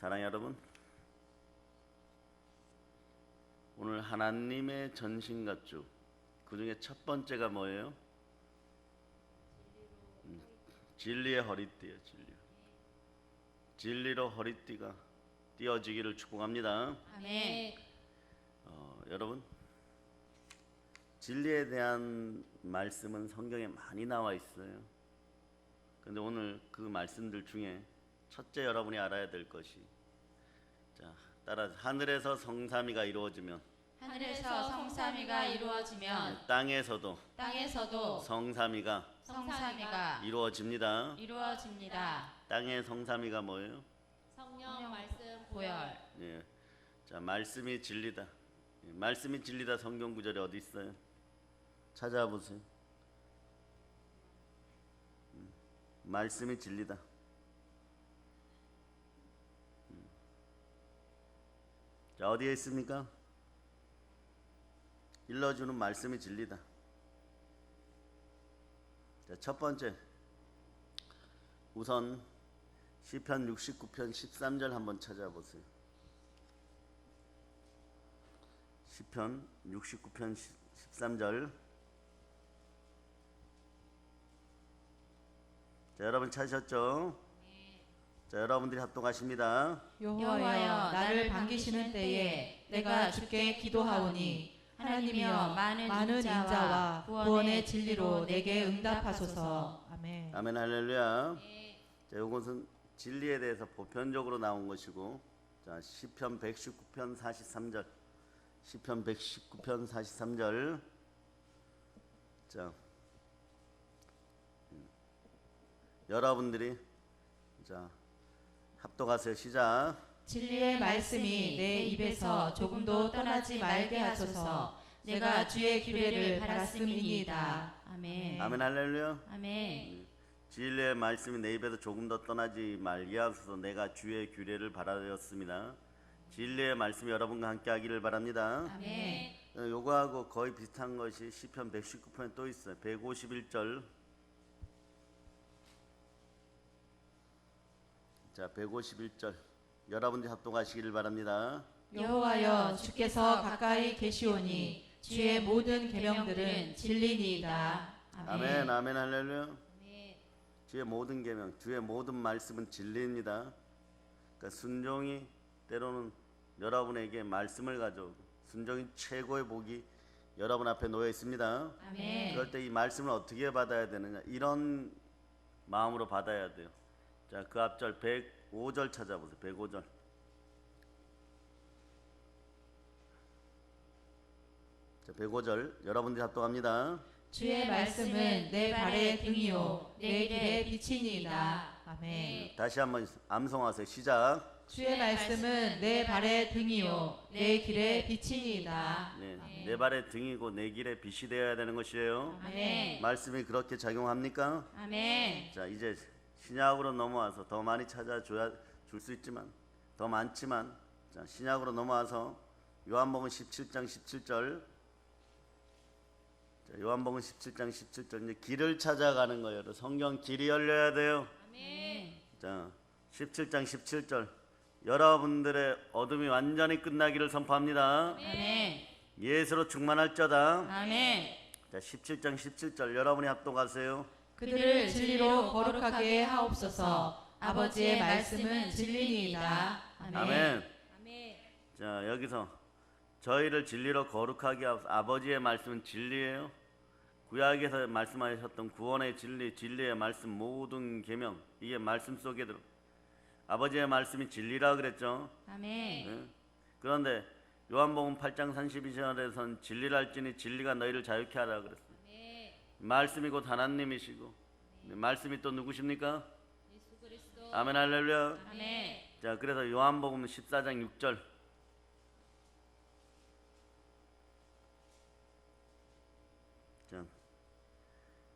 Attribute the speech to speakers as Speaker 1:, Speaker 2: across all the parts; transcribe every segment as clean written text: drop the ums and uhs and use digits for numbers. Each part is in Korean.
Speaker 1: 사랑하는 여러분, 오늘 하나님의 전신갑주, 그 중에 첫 번째가 뭐예요? 진리의 허리띠예요. 진리로 허리띠가 띄어지기를 축복합니다.
Speaker 2: 아멘.
Speaker 1: 여러분, 진리에 대한 말씀은 성경에 많이 나와 있어요. 그런데 오늘 그 말씀들 중에 첫째 여러분이 알아야 될 것이, 자, 따라 하늘에서 성삼위가 이루어지면,
Speaker 2: 하늘에서 성삼위가 이루어지면
Speaker 1: 땅에서도
Speaker 2: 땅에서도
Speaker 1: 성삼위가
Speaker 2: 성삼위가
Speaker 1: 이루어집니다.
Speaker 2: 이루어집니다.
Speaker 1: 땅의 성삼위가 뭐예요?
Speaker 2: 성령, 말씀, 보혈.
Speaker 1: 예. 자, 말씀이 진리다. 예, 말씀이 진리다. 성경 구절이 어디 있어요? 찾아보세요. 말씀이 진리다. 자, 어디에 있습니까? 일러주는 말씀이 진리다. 자, 첫 번째, 우선 시편 69편 13절 한번 찾아보세요. 시편 69편 13절. 자, 여러분 찾으셨죠? 자, 여러분들이 합독하십니다.
Speaker 3: 여호와여 나를 반기시는 때에 내가 주께 기도하오니 하나님이여 많은 인자와 구원의 진리로 내게 응답하소서. 아멘.
Speaker 1: 아멘. 할렐루야. 자, 이것은 진리에 대해서 보편적으로 나온 것이고, 자, 시편 119편 43절. 시편 119편 43절. 자, 여러분들이 자 합독하세요. 시작.
Speaker 3: 진리의 말씀이 내 입에서 조금도 떠나지 말게 하소서. 내가 주의 규례를 바랐음이니이다. 아멘.
Speaker 1: 아멘. 할렐루야.
Speaker 2: 아멘.
Speaker 1: 진리의 말씀이 내 입에서 조금 더 떠나지 말게 하소서. 내가 주의 규례를 바라였습니다. 진리의 말씀이 여러분과 함께 하기를 바랍니다.
Speaker 2: 아멘.
Speaker 1: 요거하고 거의 비슷한 것이 시편 119편에 또 있어요. 151절. 자, 151절. 여러분들이 합독하시기를 바랍니다.
Speaker 3: 여호와여 주께서 가까이 계시오니 주의 모든 계명들은 진리니이다.
Speaker 1: 아멘. 아멘. 할렐루야.
Speaker 2: 아멘.
Speaker 1: 주의 모든 계명, 주의 모든 말씀은 진리입니다. 그러니까 순종이 때로는 여러분에게 말씀을 가져오고, 순종이 최고의 복이 여러분 앞에 놓여 있습니다.
Speaker 2: 아멘.
Speaker 1: 그럴 때 이 말씀을 어떻게 받아야 되느냐, 이런 마음으로 받아야 돼요. 자, 그 앞절 105절 찾아보세요. 105절. 자, 105절 여러분들이 합독합니다.
Speaker 3: 주의 말씀은 내 발의 등이요 내 길의 빛이니이다. 아멘.
Speaker 1: 다시 한번 암송하세요. 시작.
Speaker 3: 주의 말씀은 내 발의 등이요 내 길의 빛이니이다.
Speaker 1: 네, 내 발의 등이고 내 길의 빛이 되어야 되는 것이에요.
Speaker 2: 아멘.
Speaker 1: 말씀이 그렇게 작용합니까?
Speaker 2: 아멘.
Speaker 1: 자, 이제 신약으로 넘어와서 더 많이 찾아줘야 줄 수 있지만, 더 많지만, 자, 신약으로 넘어와서 요한복음 17장 17절. 자, 요한복음 17장 17절. 이제 길을 찾아가는 거예요. 성경 길이 열려야 돼요.
Speaker 2: 아멘.
Speaker 1: 자, 17장 17절. 여러분들의 어둠이 완전히 끝나기를 선포합니다.
Speaker 2: 아멘.
Speaker 1: 예수로 충만할저다.
Speaker 2: 아멘.
Speaker 1: 자, 17장 17절 여러분이 합독하세요.
Speaker 3: 그들을 진리로 거룩하게 하옵소서. 아버지의 말씀은 진리니이다. 아멘.
Speaker 1: 아멘.
Speaker 2: 아멘.
Speaker 1: 자, 여기서 저희를 진리로 거룩하게 하옵소서. 아버지의 말씀은 진리예요. 구약에서 말씀하셨던 구원의 진리, 진리의 말씀, 모든 계명, 이게 말씀 속에 들어. 아버지의 말씀이 진리라 그랬죠.
Speaker 2: 아멘.
Speaker 1: 네? 그런데 요한복음 8장 32절에선 진리를 알지니 진리가 너희를 자유케 하라 그랬어요.
Speaker 2: 아멘.
Speaker 1: 말씀이 곧 하나님이시고, 말씀이 또 누구십니까?
Speaker 2: 예수 그리스도.
Speaker 1: 아멘. 할렐루야.
Speaker 2: 아멘.
Speaker 1: 자, 그래서 요한복음 14장 6절. 자,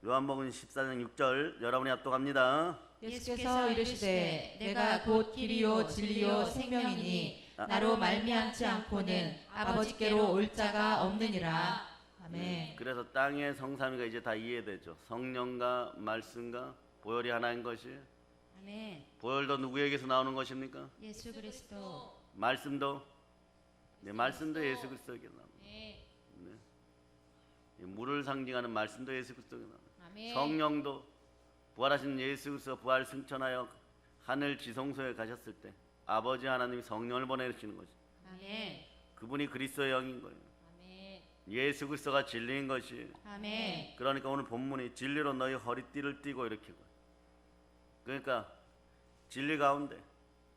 Speaker 1: 요한복음 14장 6절 여러분이 합독합니다.
Speaker 3: 예수께서 이르시되 내가 곧 길이요 진리요 생명이니 나로 말미암지 않고는 아버지께로 올 자가 없느니라. 아멘.
Speaker 1: 그래서 땅의 성삼위가 이제 다 이해되죠. 성령과 말씀과 보혈이 하나인 것이
Speaker 2: 아멘.
Speaker 1: 보혈도 누구에게서 나오는 것입니까?
Speaker 2: 예수 그리스도.
Speaker 1: 말씀도 네, 말씀도 예수 그리스도에게 나옵니다.
Speaker 2: 네.
Speaker 1: 이 물을 상징하는 말씀도 예수 그리스도에게 나옵니다.
Speaker 2: 아멘.
Speaker 1: 성령도 부활하신 예수 그리스도 부활 승천하여 하늘 지성소에 가셨을 때 아버지 하나님이 성령을 보내주시는 것이
Speaker 2: 아멘.
Speaker 1: 그분이 그리스도의 영인 거예요.
Speaker 2: 아멘.
Speaker 1: 예수 그리스도가 진리인 것이.
Speaker 2: 아멘.
Speaker 1: 그러니까 오늘 본문이 진리로 너희 허리띠를 띠고 이렇게. 그러니까 진리 가운데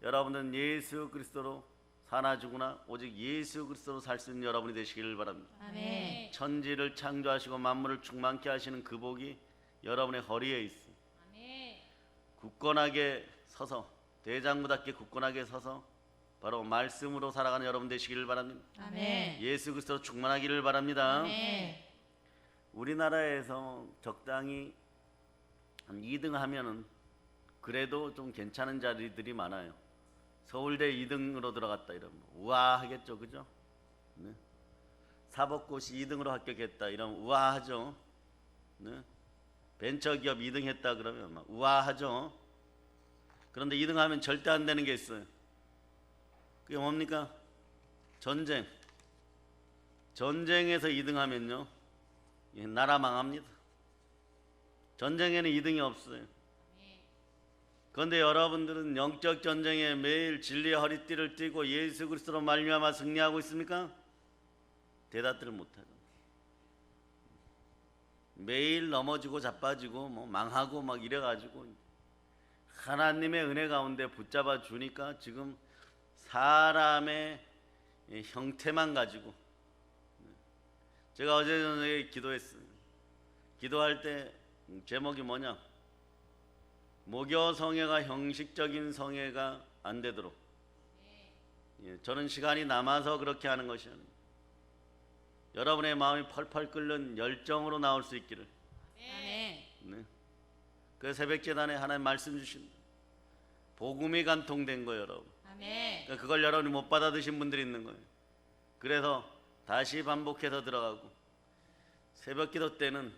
Speaker 1: 여러분은 예수 그리스도로 사나 죽으나 오직 예수 그리스도로 살 수 있는 여러분이 되시기를 바랍니다.
Speaker 2: 아멘.
Speaker 1: 천지를 창조하시고 만물을 충만케 하시는 그 복이 여러분의 허리에 있습니다.
Speaker 2: 아멘.
Speaker 1: 굳건하게 서서 대장부답게 굳건하게 서서 바로 말씀으로 살아가는 여러분 되시기를 바랍니다.
Speaker 2: 아멘.
Speaker 1: 예수 그리스도로 충만하기를 바랍니다.
Speaker 2: 아멘.
Speaker 1: 우리나라에서 적당히 한 2등 하면은 그래도 좀 괜찮은 자리들이 많아요. 서울대 2등으로 들어갔다 이러면 우아하겠죠, 그죠? 네. 사법고시 2등으로 합격했다 이러면 우아하죠. 네. 벤처기업 2등 했다 그러면 막 우아하죠. 그런데 2등 하면 절대 안 되는 게 있어요. 그게 뭡니까? 전쟁. 전쟁에서 2등 하면요, 나라 망합니다. 전쟁에는 2등이 없어요. 그런데 여러분들은 영적 전쟁에 매일 진리의 허리띠를 띠고 예수 그리스도로 말미암아 승리하고 있습니까? 대답들을 못하죠. 매일 넘어지고 자빠지고 뭐 망하고 막 이래가지고 하나님의 은혜 가운데 붙잡아 주니까 지금 사람의 형태만 가지고. 제가 어제 저녁에 기도했어요. 기도할 때 제목이 뭐냐? 모교 성회가 형식적인 성회가 안 되도록. 저는 시간이 남아서 그렇게 하는 것이 아닙니다. 여러분의 마음이 펄펄 끓는 열정으로 나올 수 있기를.
Speaker 2: 아멘.
Speaker 1: 네. 그 새벽 재단에 하나님 말씀 주신다. 복음이 간통된 거예요, 여러분.
Speaker 2: 아멘.
Speaker 1: 그러니까 그걸 여러분이 못 받아드신 분들이 있는 거예요. 그래서 다시 반복해서 들어가고 새벽 기도 때는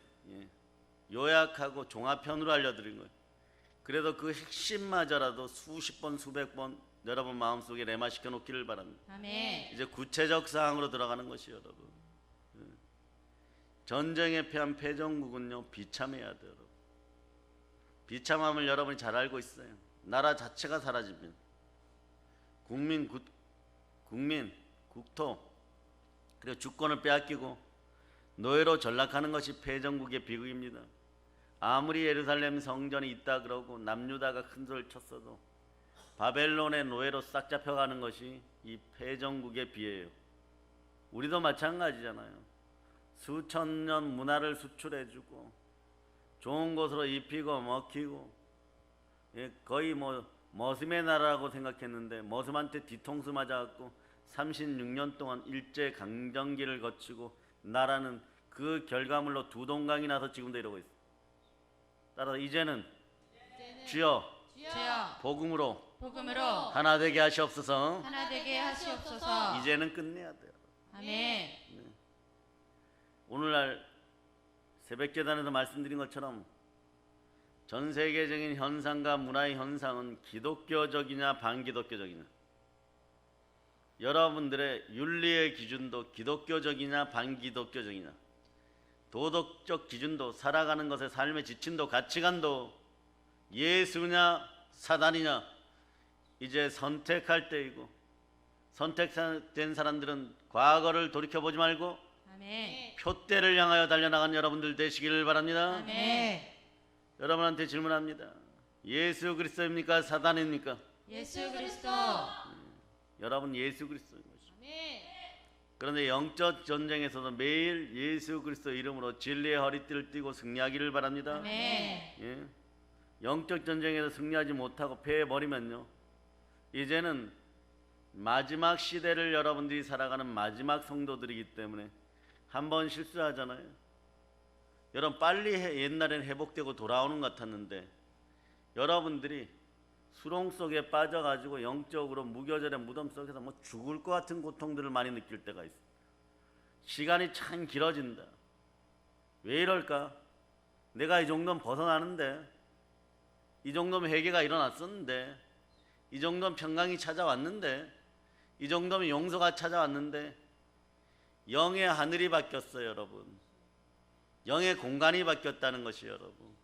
Speaker 1: 요약하고 종합편으로 알려드린 거예요. 그래도 그 핵심마저라도 수십 번 수백 번 여러분 마음속에 레마시켜 놓기를 바랍니다.
Speaker 2: 아멘.
Speaker 1: 이제 구체적 사항으로 들어가는 것이 여러분. 전쟁에 패한 패전국은요 비참해야 돼요. 여러분. 비참함을 여러분이 잘 알고 있어요. 나라 자체가 사라지면 국민, 국토 그리고 주권을 빼앗기고 노예로 전락하는 것이 패전국의 비극입니다. 아무리 예루살렘 성전이 있다 그러고 남유다가 큰 소리를 쳤어도 바벨론의 노예로 싹 잡혀가는 것이 이 패전국의 비예요. 우리도 마찬가지잖아요. 수천 년 문화를 수출해주고 좋은 곳으로 입히고 먹히고 거의 뭐 머슴의 나라라고 생각했는데 머슴한테 뒤통수 맞아갖고 36년 동안 일제 강점기를 거치고 나라는 그 결과물로 두 동강이 나서 지금도 이러고 있어요. 따라서 이제는 주여
Speaker 2: 주여
Speaker 1: 복음으로
Speaker 2: 복음으로
Speaker 1: 하나 되게 하시옵소서.
Speaker 2: 하나 되게 하시옵소서.
Speaker 1: 이제는 끝내야 돼요.
Speaker 2: 아멘.
Speaker 1: 오늘날 새벽재단에서 말씀드린 것처럼 전 세계적인 현상과 문화의 현상은 기독교적이냐 반기독교적이냐, 여러분들의 윤리의 기준도 기독교적이냐 반기독교적이냐, 도덕적 기준도 살아가는 것의 삶의 지침도 가치관도 예수냐 사단이냐 이제 선택할 때이고, 선택된 사람들은 과거를 돌이켜보지 말고
Speaker 2: 아멘.
Speaker 1: 표대를 향하여 달려나간 여러분들 되시기를 바랍니다.
Speaker 2: 아멘.
Speaker 1: 여러분한테 질문합니다. 예수 그리스도입니까 사단입니까?
Speaker 2: 예수 그리스도.
Speaker 1: 여러분 예수 그리스도인 것이죠.
Speaker 2: 아멘.
Speaker 1: 그런데 영적 전쟁에서도 매일 예수 그리스도 이름으로 진리의 허리띠를 띠고 승리하기를 바랍니다.
Speaker 2: 아멘.
Speaker 1: 예. 영적 전쟁에서 승리하지 못하고 패해버리면요, 이제는 마지막 시대를 여러분들이 살아가는 마지막 성도들이기 때문에 한 번 실수하잖아요. 여러분 빨리 옛날에는 회복되고 돌아오는 것 같았는데 여러분들이 수렁 속에 빠져가지고 영적으로 무교절의 무덤 속에서 뭐 죽을 것 같은 고통들을 많이 느낄 때가 있어요. 시간이 참 길어진다. 왜 이럴까? 내가 이 정도는 벗어나는데 이 정도면 회개가 일어났었는데, 이 정도면 평강이 찾아왔는데, 이 정도면 용서가 찾아왔는데, 영의 하늘이 바뀌었어요, 여러분. 영의 공간이 바뀌었다는 것이 여러분.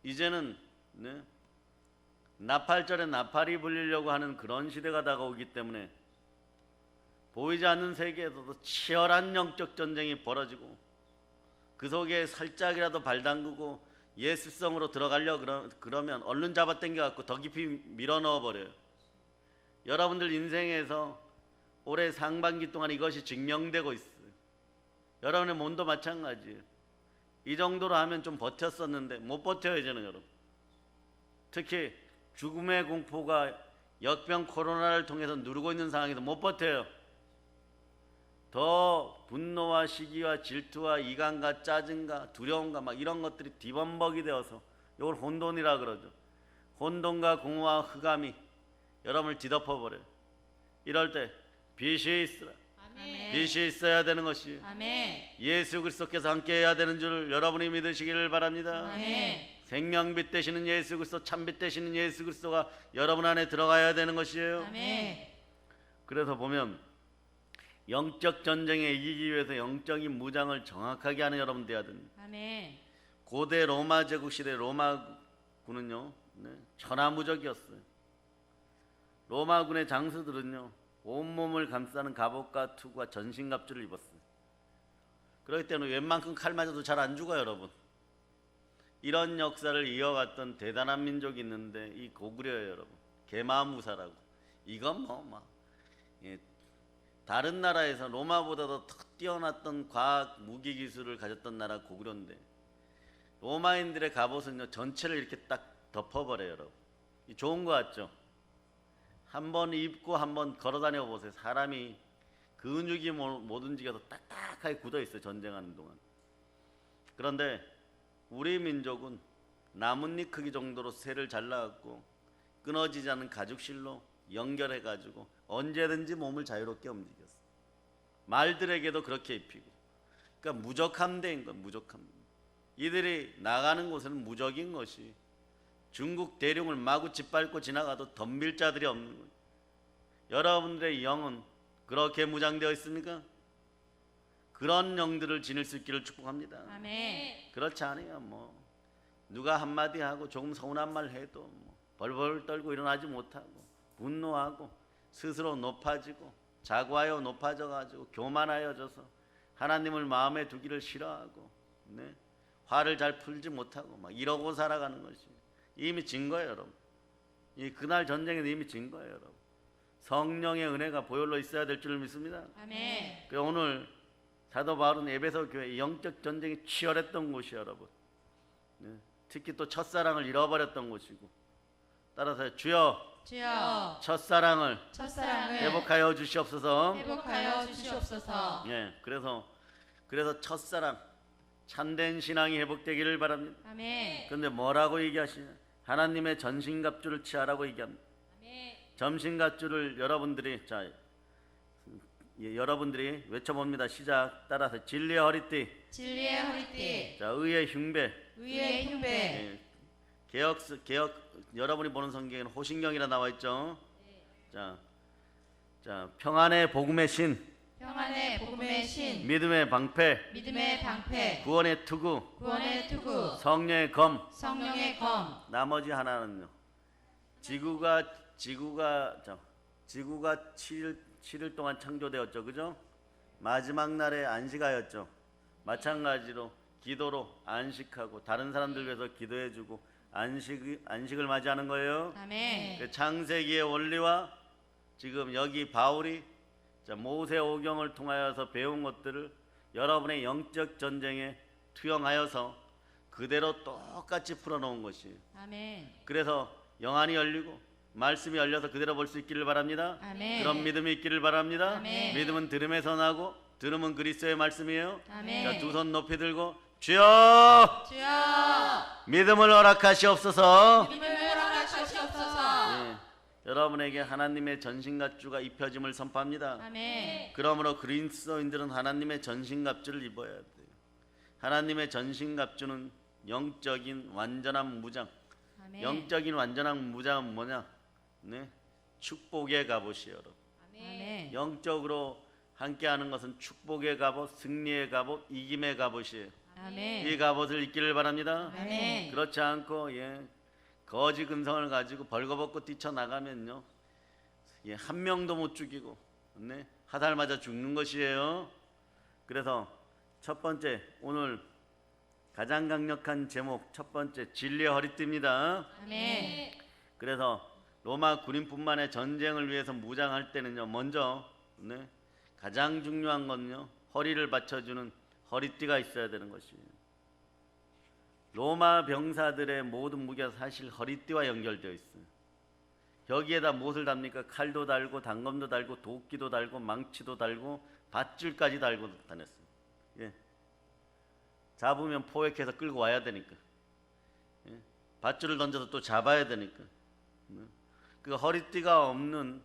Speaker 1: 이제는 나팔절에 나팔이 불리려고 하는 그런 시대가 다가오기 때문에 보이지 않는 세계에서도 치열한 영적 전쟁이 벌어지고, 그 속에 살짝이라도 발 담그고 예수성으로 들어가려고 그러면 얼른 잡아당겨 갖고 더 깊이 밀어 넣어 버려요. 여러분들 인생에서 올해 상반기 동안 이것이 증명되고 있어요. 여러분의 몸도 마찬가지예요. 이 정도로 하면 좀 버텼었는데 못 버텨요 이제는 여러분. 특히 죽음의 공포가 역병 코로나를 통해서 누르고 있는 상황에서 못 버텨요. 더 분노와 시기와 질투와 이간과 짜증과 두려움과 막 이런 것들이 뒤범벅이 되어서 이걸 혼돈이라 그러죠. 혼돈과 공허와 흑암이 여러분을 뒤덮어버려요. 이럴 때 빛이 있으라.
Speaker 2: 아멘.
Speaker 1: 빛이 있어야 되는 것이
Speaker 2: 아멘.
Speaker 1: 예수 그리스도께서 함께 해야 되는 줄 여러분이 믿으시기를 바랍니다.
Speaker 2: 아멘.
Speaker 1: 생명빛 되시는 예수 그리스도, 참빛 되시는 예수 그리스도가 여러분 안에 들어가야 되는 것이에요.
Speaker 2: 아멘.
Speaker 1: 그래서 보면 영적 전쟁에 이기기 위해서 영적인 무장을 정확하게 하는 여러분 되어야 됩니다.
Speaker 2: 아멘.
Speaker 1: 고대 로마 제국 시대 로마군은요, 천하무적이었어요. 로마군의 장수들은요, 온몸을 감싸는 갑옷과 투구와 전신갑주를 입었어요. 그렇기 때문에 웬만큼 칼 맞아도 잘 안 죽어요, 여러분. 이런 역사를 이어갔던 대단한 민족이 있는데 이 고구려예요, 여러분. 게마무사라고. 이건 다른 나라에서 로마보다도 더 뛰어났던 과학 무기 기술을 가졌던 나라 고구려인데, 로마인들의 갑옷은요 전체를 이렇게 딱 덮어버려요, 여러분. 이 좋은 거 같죠? 한번 입고 한번 걸어다녀 보세요. 사람이 근육이 못 움직여서 딱딱하게 굳어 있어요, 전쟁하는 동안. 그런데 우리 민족은 나뭇잎 크기 정도로 쇠를 잘라갖고 끊어지지 않는 가죽실로 연결해가지고 언제든지 몸을 자유롭게 움직였어. 말들에게도 그렇게 입히고. 그러니까 무적함대인 거야, 무적함. 이들이 나가는 곳에는 무적인 것이, 중국 대륙을 마구 짓밟고 지나가도 덤빌 자들이 없는 거예요. 여러분들의 영은 그렇게 무장되어 있습니까? 그런 영들을 지닐 수 있기를 축복합니다.
Speaker 2: 아멘.
Speaker 1: 그렇지 않아요. 누가 한마디 하고 조금 서운한 말 해도 벌벌 떨고 일어나지 못하고 분노하고 스스로 높아지고 자고하여 높아져 가지고 교만하여져서 하나님을 마음에 두기를 싫어하고 화를 잘 풀지 못하고 막 이러고 살아가는 것이 이미 진 거예요, 여러분. 그날 전쟁에는 이미 진 거예요, 여러분. 성령의 은혜가 보혈로 있어야 될 줄 믿습니다.
Speaker 2: 아멘.
Speaker 1: 그래서 오늘 사도 바울은 에베소 교회 영적 전쟁이 치열했던 곳이에요, 여러분. 특히 또 첫사랑을 잃어버렸던 곳이고, 따라서 주여
Speaker 2: 주여
Speaker 1: 첫사랑을 회복하여 주시옵소서.
Speaker 2: 회복하여 주시옵소서.
Speaker 1: 그래서 첫사랑 참된 신앙이 회복되기를 바랍니다.
Speaker 2: 아멘.
Speaker 1: 그런데 뭐라고 얘기하시냐? 하나님의 전신갑주를 취하라고 얘기합니다.
Speaker 2: 아멘.
Speaker 1: 전신갑주를 여러분들이 외쳐봅니다. 시작. 따라서 진리의 허리띠,
Speaker 2: 진리의 허리띠,
Speaker 1: 자, 의의 흉배.
Speaker 2: 의의 흉배.
Speaker 1: 예, 개혁 여러분이 보는 성경에는 호신경이라 나와 있죠. 자, 평안의 복음의 신,
Speaker 2: 평안의 복음의 신,
Speaker 1: 믿음의 방패,
Speaker 2: 믿음의 방패,
Speaker 1: 구원의 투구,
Speaker 2: 구원의 투구,
Speaker 1: 성령의 검.
Speaker 2: 성령의 검.
Speaker 1: 나머지 하나는요. 지구가 7일 동안 창조되었죠, 그죠? 마지막 날에 안식하였죠. 마찬가지로 기도로 안식하고 다른 사람들 위해서 기도해주고 안식을 맞이하는 거예요.
Speaker 2: 아멘.
Speaker 1: 그 창세기의 원리와 지금 여기 바울이 모세오경을 통하여서 배운 것들을 여러분의 영적 전쟁에 투영하여서 그대로 똑같이 풀어놓은 것이에요.
Speaker 2: 아멘.
Speaker 1: 그래서 영안이 열리고 말씀이 열려서 그대로 볼 수 있기를 바랍니다.
Speaker 2: 아멘.
Speaker 1: 그런 믿음이 있기를 바랍니다.
Speaker 2: 아멘.
Speaker 1: 믿음은 들음에서 나고 들음은 그리스도의 말씀이에요.
Speaker 2: 아멘.
Speaker 1: 자, 두 손 높이 들고 주여
Speaker 2: 주여
Speaker 1: 믿음을 허락하시옵소서.
Speaker 2: 믿음을 허락하시옵소서.
Speaker 1: 예, 여러분에게 하나님의 전신갑주가 입혀짐을 선포합니다.
Speaker 2: 아멘.
Speaker 1: 그러므로 그리스도인들은 하나님의 전신갑주를 입어야 돼요. 하나님의 전신갑주는 영적인 완전한 무장,
Speaker 3: 아멘.
Speaker 1: 영적인 완전한 무장은 뭐냐? 네, 축복의 갑옷이에요, 여러분.
Speaker 3: 아멘.
Speaker 1: 영적으로 함께하는 것은 축복의 갑옷, 승리의 갑옷, 이김의 갑옷이에요.
Speaker 3: 아멘.
Speaker 1: 이 갑옷을 입기를 바랍니다.
Speaker 3: 아멘.
Speaker 1: 그렇지 않고 거지 근성을 가지고 벌거벗고 뛰쳐나가면요, 한 명도 못 죽이고 화살 맞아 죽는 것이에요. 그래서 첫 번째, 오늘 가장 강력한 제목, 첫 번째, 진리의 허리띠입니다.
Speaker 3: 아멘.
Speaker 1: 그래서 로마 군인뿐만의 전쟁을 위해서 무장할 때는요, 먼저 가장 중요한 건요, 허리를 받쳐주는 허리띠가 있어야 되는 것이에요. 로마 병사들의 모든 무기가 사실 허리띠와 연결되어 있어요. 여기에다 무엇을 답니까? 칼도 달고 단검도 달고 도끼도 달고 망치도 달고 밧줄까지 달고 다녔어요. 잡으면 포획해서 끌고 와야 되니까, 밧줄을 던져서 또 잡아야 되니까. 그 허리띠가 없는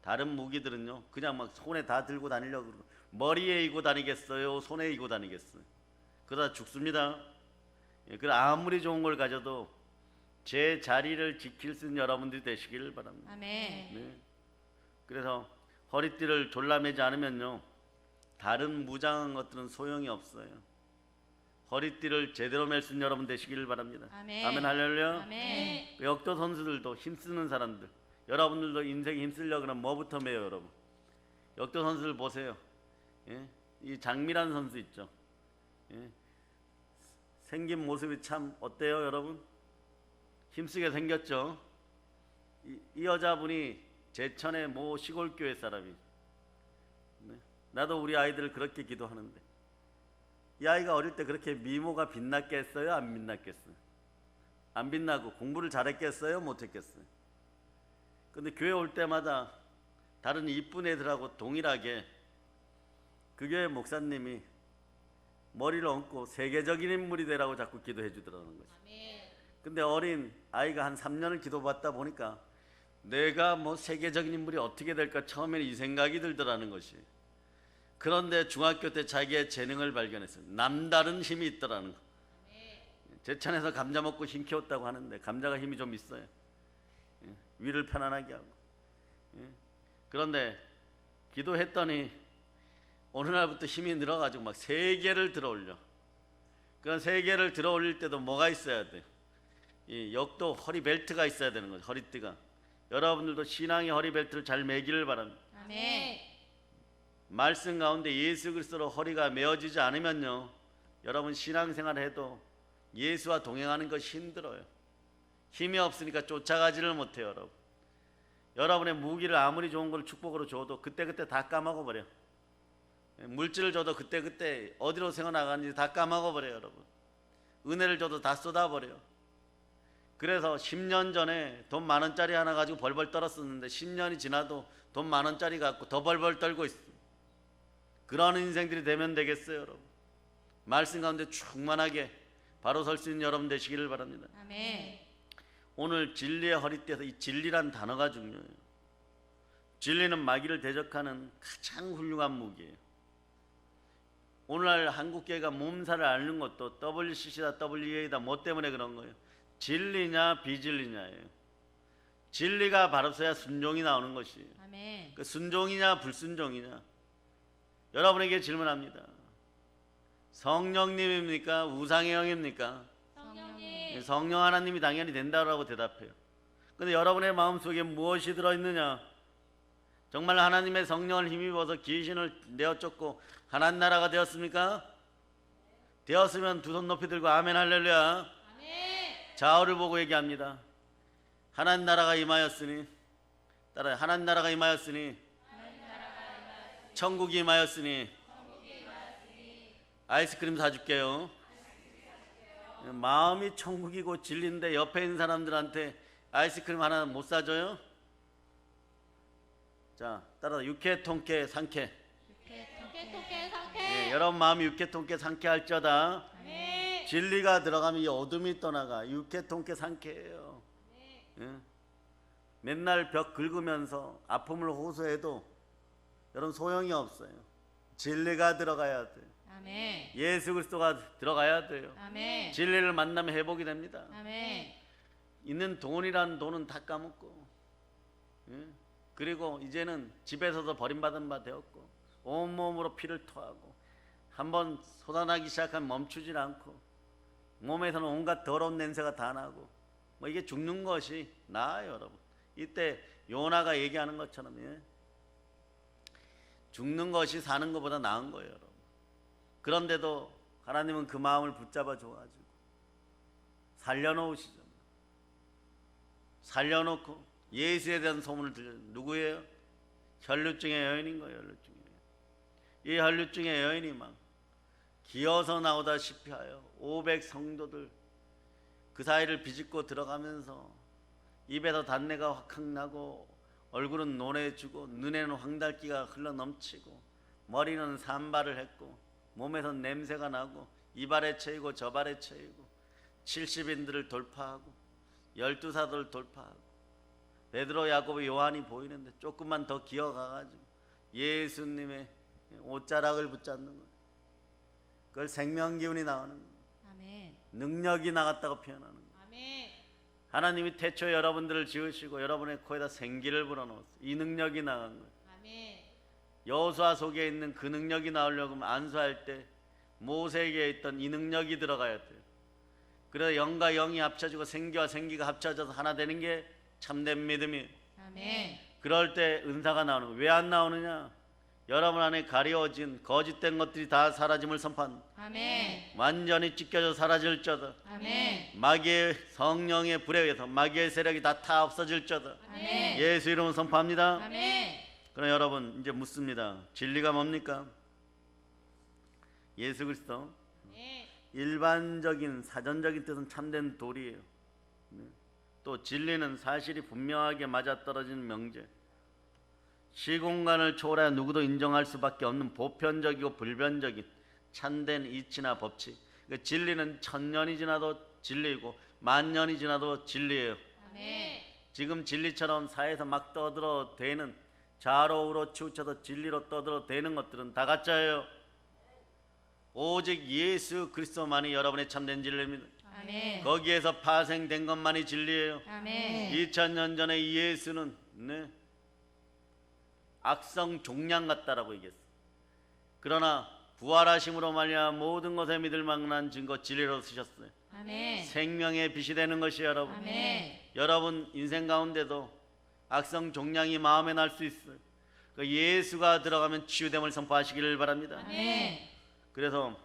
Speaker 1: 다른 무기들은요, 그냥 막 손에 다 들고 다니려고 그러고, 머리에 이고 다니겠어요? 손에 이고 다니겠어요? 그러다 죽습니다. 그 아무리 좋은 걸 가져도 제 자리를 지킬 수 있는 여러분들이 되시길 바랍니다.
Speaker 3: 아멘.
Speaker 1: 그래서 허리띠를 졸라매지 않으면요, 다른 무장한 것들은 소용이 없어요. 허리띠를 제대로 맬 수 있는 여러분 되시길 바랍니다.
Speaker 3: 아멘.
Speaker 1: 아멘, 할렐루야.
Speaker 3: 아멘.
Speaker 1: 역도 선수들도 힘쓰는 사람들, 여러분들도 인생에 힘쓰려고 하면 뭐부터 매요, 여러분? 역도 선수들 보세요. 이 장미란 선수 있죠. 생긴 모습이 참 어때요, 여러분? 힘쓰게 생겼죠. 이 여자분이 제천의 모 시골교회 사람이. 나도 우리 아이들을 그렇게 기도하는데, 이 아이가 어릴 때 그렇게 미모가 빛났겠어요? 안 빛났겠어요? 안 빛나고 공부를 잘했겠어요? 못했겠어요? 근데 교회 올 때마다 다른 이쁜 애들하고 동일하게 그 교회 목사님이 머리를 얹고 세계적인 인물이 되라고 자꾸 기도해 주더라는 거죠. 근데 어린 아이가 한 3년을 기도받다 보니까 내가 뭐 세계적인 인물이 어떻게 될까 처음에는 이 생각이 들더라는 것이. 그런데 중학교 때 자기의 재능을 발견했어요. 남다른 힘이 있더라는 거. 제천에서 감자 먹고 힘 키웠다고 하는데 감자가 힘이 좀 있어요. 위를 편안하게 하고. 그런데 기도했더니 어느 날부터 힘이 늘어가지고 막 3개를 들어 올려. 그런 3개를 들어 올릴 때도 뭐가 있어야 돼? 이 역도 허리 벨트가 있어야 되는 거죠. 허리띠가. 여러분들도 신앙의 허리 벨트를 잘 매기를 바랍니다.
Speaker 3: 아멘.
Speaker 1: 말씀 가운데 예수 그리스도로 허리가 메어지지 않으면요, 여러분 신앙생활을 해도 예수와 동행하는 것이 힘들어요. 힘이 없으니까 쫓아가지를 못해요, 여러분. 여러분의 무기를 아무리 좋은 걸 축복으로 줘도 그때그때 다 까먹어버려. 물질을 줘도 그때그때 어디로 새어나가는지 다 까먹어버려요, 여러분. 은혜를 줘도 다 쏟아버려요. 그래서 10년 전에 돈 10,000원짜리 하나 가지고 벌벌 떨었었는데 10년이 지나도 돈 10,000원짜리 갖고 더 벌벌 떨고 있어. 그런 인생들이 되면 되겠어요, 여러분. 말씀 가운데 충만하게 바로 설 수 있는 여러분 되시기를 바랍니다.
Speaker 3: 아멘.
Speaker 1: 오늘 진리의 허리띠에서 이 진리란 단어가 중요해요. 진리는 마귀를 대적하는 가장 훌륭한 무기예요. 오늘날 한국교회가 몸살을 앓는 것도 WCC다 WEA다 뭐 때문에 그런 거예요? 진리냐 비진리냐예요. 진리가 바로 서야 순종이 나오는 것이에요.
Speaker 3: 아멘.
Speaker 1: 그 순종이냐 불순종이냐. 여러분에게 질문합니다. 성령님입니까? 우상의 영입니까?
Speaker 2: 성령님.
Speaker 1: 성령 하나님이 당연히 된다고 대답해요. 근데 여러분의 마음속에 무엇이 들어있느냐? 정말 하나님의 성령을 힘입어서 귀신을 내어쫓고 하나님 나라가 되었습니까? 되었으면 두 손 높이 들고 아멘 할렐루야.
Speaker 2: 아멘.
Speaker 1: 좌우를 보고 얘기합니다. 하나님 나라가 임하였으니, 따라요. 하나님 나라가 임하였으니, 천국이 임하였으니, 아이스크림 사줄게요. 마음이 천국이고 진리인데 옆에 있는 사람들한테 아이스크림 하나 못 사줘요? 자, 따라서 육회, 통쾌, 상쾌.
Speaker 2: 토끼 상쾌.
Speaker 1: 여러분 마음이 육회, 통쾌, 상쾌할지어다.
Speaker 2: 아멘.
Speaker 1: 진리가 들어가면 이 어둠이 떠나가. 육회, 통쾌, 상쾌해요. 맨날 벽 긁으면서 아픔을 호소해도 여러분 소용이 없어요. 진리가 들어가야 돼요.
Speaker 3: 아멘.
Speaker 1: 예수 그리스도가 들어가야 돼요.
Speaker 3: 아멘.
Speaker 1: 진리를 만나면 회복이 됩니다.
Speaker 3: 아멘.
Speaker 1: 있는 돈이라는 돈은 다 까먹고, 예? 그리고 이제는 집에서도 버림받은 바 되었고 온몸으로 피를 토하고 한번 솟아나기 시작하면 멈추질 않고 몸에서는 온갖 더러운 냄새가 다 나고 뭐 이게 죽는 것이 나아요, 여러분. 이때 요나가 얘기하는 것처럼, 예? 죽는 것이 사는 것보다 나은 거예요, 여러분. 그런데도 하나님은 그 마음을 붙잡아 줘가지고 살려놓으시죠. 살려놓고 예수에 대한 소문을 들려. 누구예요? 혈류증의 여인인 거예요. 혈류증의 여인. 이 혈류증의 여인이 막 기어서 나오다시피 하여 500 성도들 그 사이를 비집고 들어가면서 입에서 단내가 확확 나고 얼굴은 노래지고 눈에는 황달기가 흘러넘치고 머리는 산발을 했고 몸에선 냄새가 나고 이발에 채이고 저발에 채이고 70인들을 돌파하고 12사도를 돌파하고 베드로, 야고보, 요한이 보이는데 조금만 더 기어가가지고 예수님의 옷자락을 붙잡는 거예요. 그걸 생명기운이 나오는 거예요.
Speaker 3: 아멘.
Speaker 1: 능력이 나갔다고 표현하는 거예요.
Speaker 2: 아멘.
Speaker 1: 하나님이 태초에 여러분들을 지으시고 여러분의 코에다 생기를 불어넣었어요. 이 능력이 나간 거예요.
Speaker 2: 아멘.
Speaker 1: 여호수아 속에 있는 그 능력이 나오려고 하면 안수할 때 모세에게 있던 이 능력이 들어가야 돼요. 그래서 영과 영이 합쳐지고 생기와 생기가 합쳐져서 하나 되는 게 참된 믿음이에요.
Speaker 3: 아멘.
Speaker 1: 그럴 때 은사가 나오는 거예요. 왜 안 나오느냐? 여러분 안에 가려진 거짓된 것들이 다 사라짐을 선포한.
Speaker 3: 아멘.
Speaker 1: 완전히 찢겨져 사라질저다.
Speaker 3: 아멘.
Speaker 1: 마귀의 성령의 불에 의해서 마귀의 세력이 다 없어질저다.
Speaker 3: 아멘.
Speaker 1: 예수 이름으로 선포합니다.
Speaker 3: 아멘.
Speaker 1: 그럼 여러분 이제 묻습니다. 진리가 뭡니까? 예수 그리스도.
Speaker 2: 아멘.
Speaker 1: 일반적인 사전적인 뜻은 참된 도리예요. 또 진리는 사실이 분명하게 맞아떨어지는 명제, 시공간을 초월해 누구도 인정할 수밖에 없는 보편적이고 불변적인 참된 이치나 법칙. 그러니까 진리는 1000년이 지나도 진리이고 10,000년이 지나도 진리예요.
Speaker 2: 아멘.
Speaker 1: 지금 진리처럼 사회에서 막 떠들어대는 좌로우로 치우쳐서 진리로 떠들어대는 것들은 다 가짜예요. 오직 예수 그리스도만이 여러분의 참된 진리입니다.
Speaker 3: 아멘.
Speaker 1: 거기에서 파생된 것만이 진리예요.
Speaker 3: 아멘.
Speaker 1: 2000년 전에 이 예수는 악성 종양 같다라고 얘기했어요. 그러나 부활하심으로 말미암아 모든 것에 믿을 만한 증거 진리로 쓰셨어요.
Speaker 3: 아멘.
Speaker 1: 생명의 빛이 되는 것이 여러분.
Speaker 3: 아멘.
Speaker 1: 여러분 인생 가운데도 악성 종양이 마음에 날 수 있어요. 그 예수가 들어가면 치유됨을 선포하시기를 바랍니다.
Speaker 3: 아멘.
Speaker 1: 그래서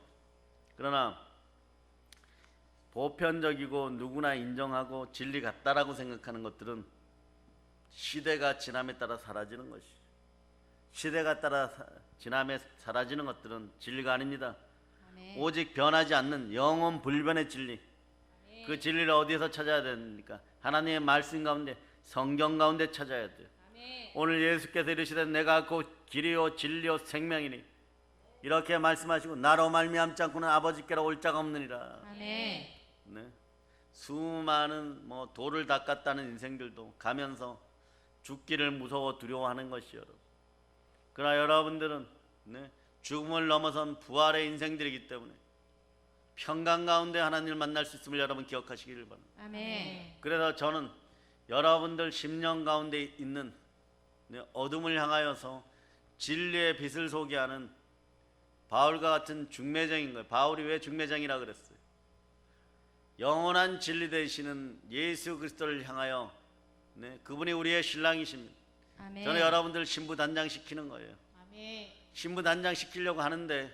Speaker 1: 그러나 보편적이고 누구나 인정하고 진리 같다라고 생각하는 것들은 시대가 지남에 따라 사라지는 것이. 시대가 따라 지남에 사라지는 것들은 진리가 아닙니다.
Speaker 3: 아멘.
Speaker 1: 오직 변하지 않는 영원 불변의 진리. 그 진리를 어디에서 찾아야 됩니까? 하나님의 말씀 가운데, 성경 가운데 찾아야 돼요.
Speaker 2: 아멘.
Speaker 1: 오늘 예수께서 이르시되 내가 곧 길이요 진리요 생명이니 이렇게 말씀하시고 나로 말미암지 않고는 아버지께로 올 자가 없느니라.
Speaker 3: 아멘.
Speaker 1: 네. 수많은 돌을 닦았다는 인생들도 가면서 죽기를 무서워 두려워하는 것이 여러분. 그러나 여러분들은 죽음을 넘어선 부활의 인생들이기 때문에 평강 가운데 하나님을 만날 수 있음을 여러분 기억하시기를 바랍니다.
Speaker 3: 아멘.
Speaker 1: 그래서 저는 여러분들 심령 가운데 있는 어둠을 향하여서 진리의 빛을 소개하는 바울과 같은 중매장인 거예요. 바울이 왜 중매장이라 그랬어요? 영원한 진리 되시는 예수 그리스도를 향하여 그분이 우리의 신랑이십니다.
Speaker 3: 아멘.
Speaker 1: 저는 여러분들 신부 단장 시키는 거예요.
Speaker 2: 아멘.
Speaker 1: 신부 단장 시키려고 하는데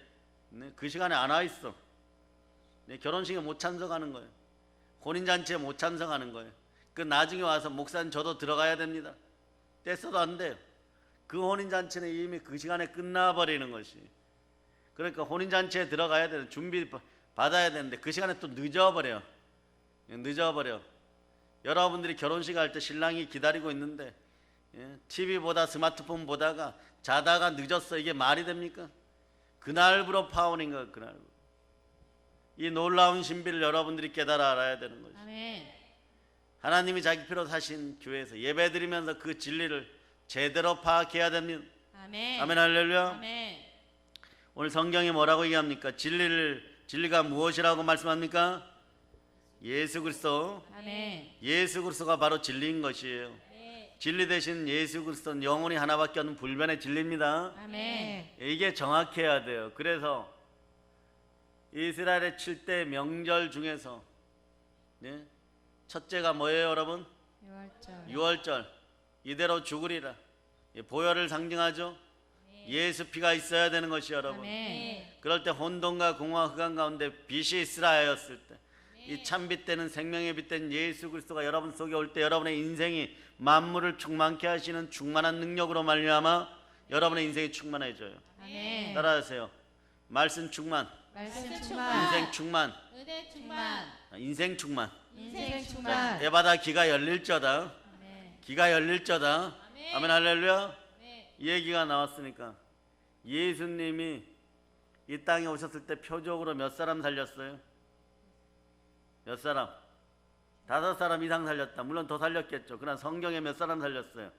Speaker 1: 그 시간에 안 와 있어. 결혼식에 못 참석하는 거예요. 혼인잔치에 못 참석하는 거예요. 그 나중에 와서 목사님 저도 들어가야 됩니다. 떼써도 안 돼요. 그 혼인잔치는 이미 그 시간에 끝나버리는 것이. 그러니까 혼인잔치에 들어가야 되는 준비 받아야 되는데 그 시간에 또 늦어버려. 여러분들이 결혼식 할 때 신랑이 기다리고 있는데 TV 보다 스마트폰 보다가 자다가 늦었어. 이게 말이 됩니까? 그날부로 파혼인 거예요. 그날부로. 이 놀라운 신비를 여러분들이 깨달아 알아야 되는 거죠.
Speaker 3: 아멘.
Speaker 1: 하나님이 자기 피로 사신 교회에서 예배드리면서 그 진리를 제대로 파악해야 됩니다.
Speaker 3: 아멘.
Speaker 1: 아멘 할렐루야.
Speaker 3: 아멘.
Speaker 1: 오늘 성경이 뭐라고 얘기합니까? 진리가 무엇이라고 말씀합니까? 예수 그리스도.
Speaker 3: 아멘.
Speaker 1: 예수 그리스도가 바로 진리인 것이에요.
Speaker 2: 네.
Speaker 1: 진리 대신 예수 그리스도는 영혼이 하나밖에 없는 불변의 진리입니다.
Speaker 3: 아멘.
Speaker 1: 이게 정확해야 돼요. 그래서 이스라엘의 7대 명절 중에서 네? 첫째가 뭐예요, 여러분?
Speaker 3: 유월절.
Speaker 1: 유월절. 이대로 죽으리라. 보혈을 상징하죠. 예수 피가 있어야 되는 것이 여러분.
Speaker 3: 아멘.
Speaker 1: 그럴 때 혼돈과 공허와 흑암 가운데 빛이 있으라였을 때, 이 참빛 되는 생명의 빛 된 예수 그리스도가 여러분 속에 올 때 여러분의 인생이 만물을 충만케 하시는 충만한 능력으로 말미암아 여러분의 인생이 충만해져요.
Speaker 3: 아멘.
Speaker 1: 따라하세요. 말씀 충만,
Speaker 3: 말씀 충만.
Speaker 1: 인생 충만,
Speaker 2: 은혜 충만.
Speaker 1: 인생 충만.
Speaker 3: 인생
Speaker 1: 자,
Speaker 3: 충만.
Speaker 1: 때마다 기가 열릴저다.
Speaker 3: 아멘.
Speaker 1: 기가 열릴저다.
Speaker 2: 아멘.
Speaker 1: 아멘 할렐루야.
Speaker 2: 네.
Speaker 1: 이 얘기가 나왔으니까 예수님이 이 땅에 오셨을 때 표적으로 몇 사람 살렸어요? 몇 사람? 5사람 이상 살렸다. 물론 더 살렸겠죠. 그러나 성경에 몇 사람 살렸어요?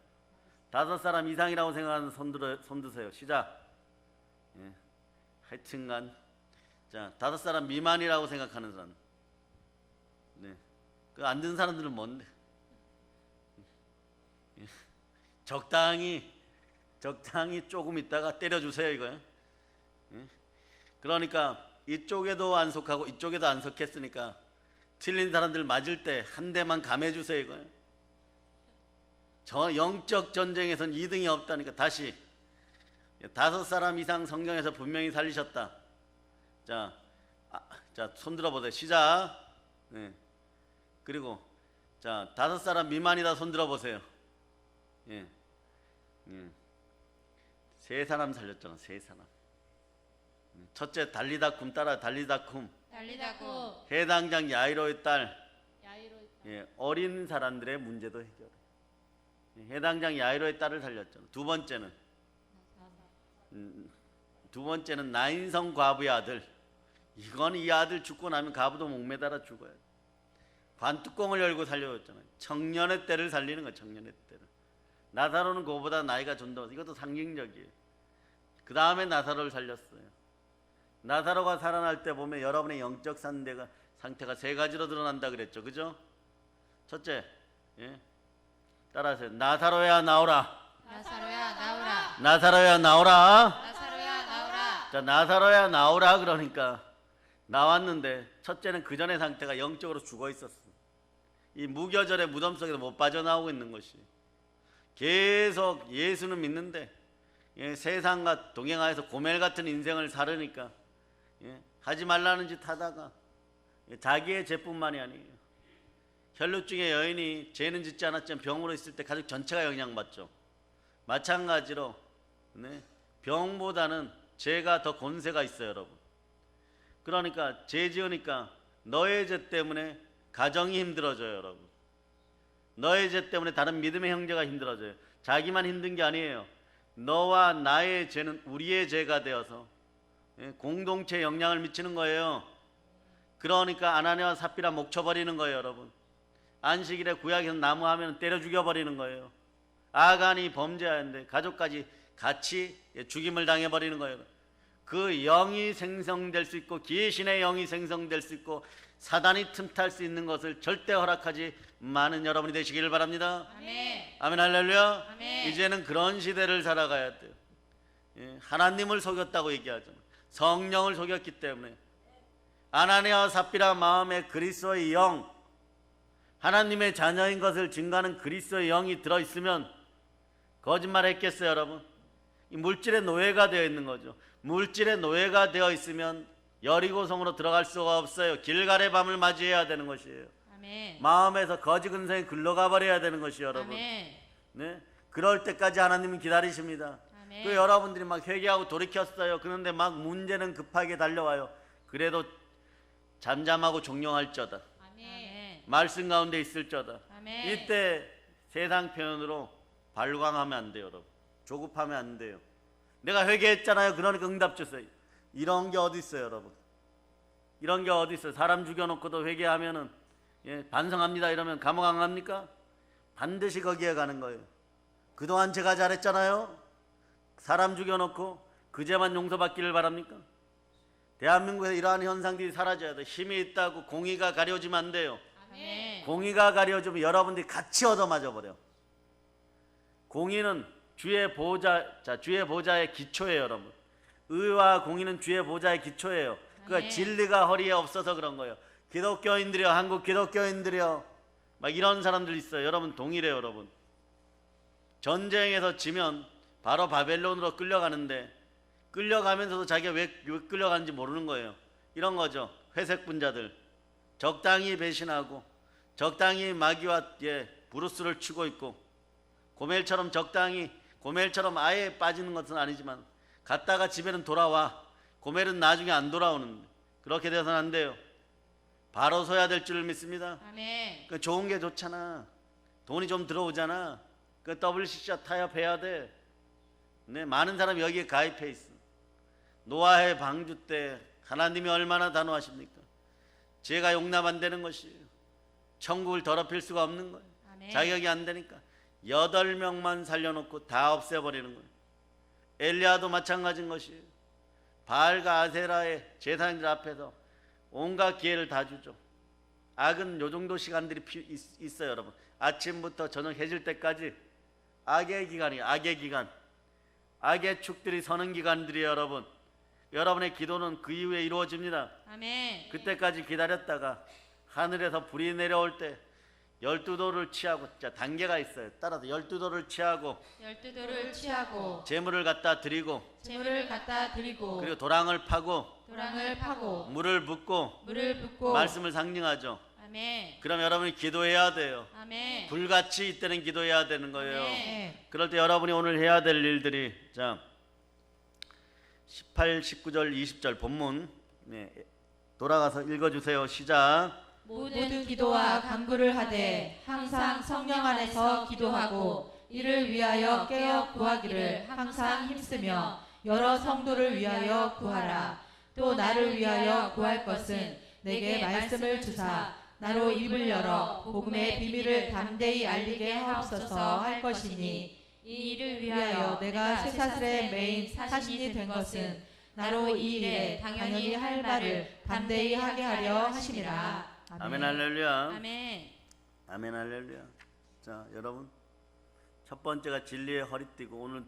Speaker 1: 5사람 이상이라고 생각하는 손 드세요. 시작. 예. 하여튼간 자 5사람 미만이라고 생각하는 사람. 네. 그 안 든 사람들은 뭔데? 예. 적당히 조금 있다가 때려주세요 이거요. 예? 그러니까 이쪽에도 안 속하고 이쪽에도 안 속했으니까 틀린 사람들 맞을 때 한 대만 감해주세요 이거요. 저 영적 전쟁에선 2등이 없다니까. 다시 5사람 이상 성경에서 분명히 살리셨다. 자, 손 들어보세요. 시작. 네. 그리고 자 5사람 미만이다 손 들어보세요. 예. 예. 3사람 살렸잖아. 3사람. 첫째 달리다쿰 따라 달리다쿰.
Speaker 2: 달리다고.
Speaker 1: 해당장 야이로의 딸.
Speaker 2: 야이로.
Speaker 1: 예, 어린 사람들의 문제도 해결해. 해당장 야이로의 딸을 살렸잖아. 두 번째는 나인성 과부의 아들. 이건 이 아들 죽고 나면 과부도 목매달아 죽어요. 관뚜껑을 열고 살려줬잖아요. 청년의 때를 살리는 거예요. 청년의 때를. 나사로는 그거보다 나이가 좀 더, 이것도 상징적이에요. 그 다음에 나사로를 살렸어요. 나사로가 살아날 때 보면 여러분의 영적 상태가 3가지로 드러난다 그랬죠. 그죠? 첫째, 예? 따라하세요. 나사로야 나오라.
Speaker 2: 나사로야 나오라.
Speaker 1: 나사로야 나오라.
Speaker 2: 나사로야 나오라.
Speaker 1: 자, 나사로야 나오라 그러니까 나왔는데 첫째는 그 전의 상태가 영적으로 죽어 있었어. 이 무교절의 무덤 속에서 못 빠져나오고 있는 것이. 계속 예수는 믿는데 예, 세상과 동행하여서 고멜 같은 인생을 살으니까 예, 하지 말라는 짓 하다가 예, 자기의 죄뿐만이 아니에요. 혈루증의 여인이 죄는 짓지 않았지만 병으로 있을 때 가족 전체가 영향받죠. 마찬가지로 네, 병보다는 죄가 더 권세가 있어요, 여러분. 그러니까 죄 지으니까 너의 죄 때문에 가정이 힘들어져요, 여러분. 너의 죄 때문에 다른 믿음의 형제가 힘들어져요. 자기만 힘든 게 아니에요. 너와 나의 죄는 우리의 죄가 되어서 공동체에 영향을 미치는 거예요. 그러니까 아나니아와 삽비라 목 쳐버리는 거예요, 여러분. 안식일에 구약에서 나무 하면 때려 죽여버리는 거예요. 아간이 범죄하는데 가족까지 같이 죽임을 당해버리는 거예요. 그 영이 생성될 수 있고 귀신의 영이 생성될 수 있고 사단이 틈탈 수 있는 것을 절대 허락하지 많은 여러분이 되시길 바랍니다.
Speaker 2: 아멘.
Speaker 1: 아멘 할렐루야.
Speaker 2: 아멘.
Speaker 1: 이제는 그런 시대를 살아가야 돼요. 예, 하나님을 속였다고 얘기하죠. 성령을 속였기 때문에 아나니아와 삽비라 마음에 그리스도의 영, 하나님의 자녀인 것을 증거하는 그리스도의 영이 들어있으면 거짓말했겠어요, 여러분? 이 물질의 노예가 되어 있는 거죠. 물질의 노예가 되어 있으면 여리고성으로 들어갈 수가 없어요. 길갈의 밤을 맞이해야 되는 것이에요.
Speaker 3: 아멘.
Speaker 1: 마음에서 거짓 근성이 글러가 버려야 되는 것이 여러분.
Speaker 3: 아멘.
Speaker 1: 네, 그럴 때까지 하나님은 기다리십니다.
Speaker 3: 아멘.
Speaker 1: 그 여러분들이 막 회개하고 돌이켰어요. 그런데 막 문제는 급하게 달려와요. 그래도 잠잠하고 종용할저다.
Speaker 2: 아멘.
Speaker 1: 말씀 가운데 있을저다.
Speaker 3: 아멘.
Speaker 1: 이때 세상 표현으로 발광하면 안 돼요, 여러분. 조급하면 안 돼요. 내가 회개했잖아요. 그러니까 응답 줬어요. 이런 게 어디 있어요, 여러분? 이런 게 어디 있어요? 사람 죽여놓고도 회개하면은 예, 반성합니다 이러면 감옥 안 갑니까? 반드시 거기에 가는 거예요. 그동안 제가 잘했잖아요. 사람 죽여놓고 그 죄만 용서받기를 바랍니까? 대한민국에서 이러한 현상들이 사라져야 돼. 힘이 있다고 공의가 가려지면 안 돼요.
Speaker 2: 아멘.
Speaker 1: 공의가 가려지면 여러분들이 같이 얻어맞아 버려. 공의는 주의 보호자, 주의 보호자의 기초예요, 여러분. 의와 공의는 주의 보호자의 기초예요. 그러니까
Speaker 2: 아멘.
Speaker 1: 진리가 허리에 없어서 그런 거예요. 기독교인들이요, 한국 기독교인들이요, 막 이런 사람들 있어요. 여러분 동일해요, 여러분. 전쟁에서 지면 바로 바벨론으로 끌려가는데 끌려가면서도 자기가 왜 끌려가는지 모르는 거예요. 이런 거죠. 회색 분자들. 적당히 배신하고 적당히 마귀와 브루스를 치고 있고 고멜처럼 적당히 고멜처럼 아예 빠지는 것은 아니지만 갔다가 집에는 돌아와. 고멜은 나중에 안 돌아오는데 그렇게 돼서는 안 돼요. 바로 서야 될 줄을 믿습니다.
Speaker 2: 아멘.
Speaker 1: 그 좋은 게 좋잖아. 돈이 좀 들어오잖아. 그 WCC 타협해야 돼. 네, 많은 사람이 여기에 가입해 있어. 노아의 방주 때 하나님이 얼마나 단호하십니까? 죄가 용납 안 되는 것이에요. 천국을 더럽힐 수가 없는 거예요.
Speaker 2: 아멘.
Speaker 1: 자격이 안 되니까 8명만 살려놓고 다 없애버리는 거예요. 엘리야도 마찬가지인 것이에요. 바알과 아세라의 제사장들 앞에서 온갖 기회를 다 주죠. 악은 요 정도 시간들이 있어요, 여러분. 아침부터 저녁 해질 때까지 악의 기간이에요. 악의 기간. 악의 축들이 서는 기간들이에요, 여러분. 여러분의 기도는 그 이후에 이루어집니다.
Speaker 2: 아멘.
Speaker 1: 그때까지 기다렸다가 하늘에서 불이 내려올 때 12도를 취하고, 자 단계가 있어요. 따라서 12도를 취하고
Speaker 2: 12도를 취하고
Speaker 1: 재물을 갖다 드리고
Speaker 2: 재물을 갖다 드리고
Speaker 1: 그리고 도랑을 파고
Speaker 2: 도랑을 파고
Speaker 1: 물을 붓고
Speaker 2: 물을 붓고
Speaker 1: 말씀을 상징하죠.
Speaker 2: 아멘.
Speaker 1: 그럼 여러분이 기도해야 돼요.
Speaker 2: 아멘.
Speaker 1: 불같이 이때는 기도해야 되는 거예요.
Speaker 2: 아멘.
Speaker 1: 그럴 때 여러분이 오늘 해야 될 일들이, 자 18, 19절, 20절 본문 돌아가서 읽어주세요. 시작.
Speaker 3: 모든 기도와 간구를 하되 항상 성령 안에서 기도하고 이를 위하여 깨어 구하기를 항상 힘쓰며 여러 성도를 위하여 구하라. 또 나를 위하여 구할 것은 내게 말씀을 주사 나로 입을 열어 복음의 비밀을 담대히 알리게 하옵소서 할 것이니 이 일을 위하여 내가 쇠사슬의 메인 사신이 된 것은 나로 이 일에 당연히 할 말을 담대히 하게 하려 하심이라.
Speaker 1: 아멘 할렐루야.
Speaker 2: 아멘.
Speaker 1: 아멘 할렐루야. 자 여러분, 첫 번째가 진리의 허리띠고 오늘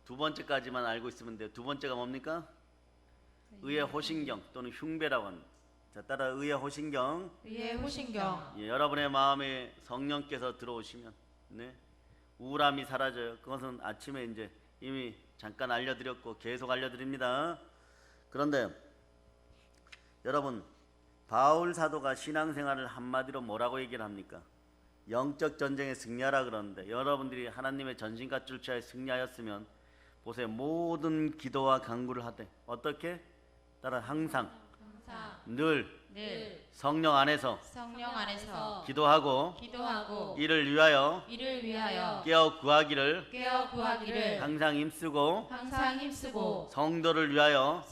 Speaker 1: 두 번째까지만 알고 있으면 돼요. 두 번째가 뭡니까? 의의 호신경 또는 흉배라고 합니다. 자 따라 의의 호신경.
Speaker 3: 의의 호신경.
Speaker 1: 여러분의 마음에 성령께서 들어오시면 우울함이 사라져요. 그것은 아침에 이제 이미 잠깐 알려드렸고 계속 알려드립니다. 그런데 여러분, 바울 사도가 신앙생활을 한마디로 뭐라고 얘기를 합니까? 영적 전쟁에 승리하라 그러는데, 여러분들이 하나님의 전신갑주를 취하여 승리하였으면 보세요. 모든 기도와 간구를 하되 어떻게? 따라 항상 늘 성령 안에서
Speaker 2: 성령 안에서
Speaker 1: 기도하고 이를 위하여 깨어 구하기를 항상 힘쓰고 성도를 위하여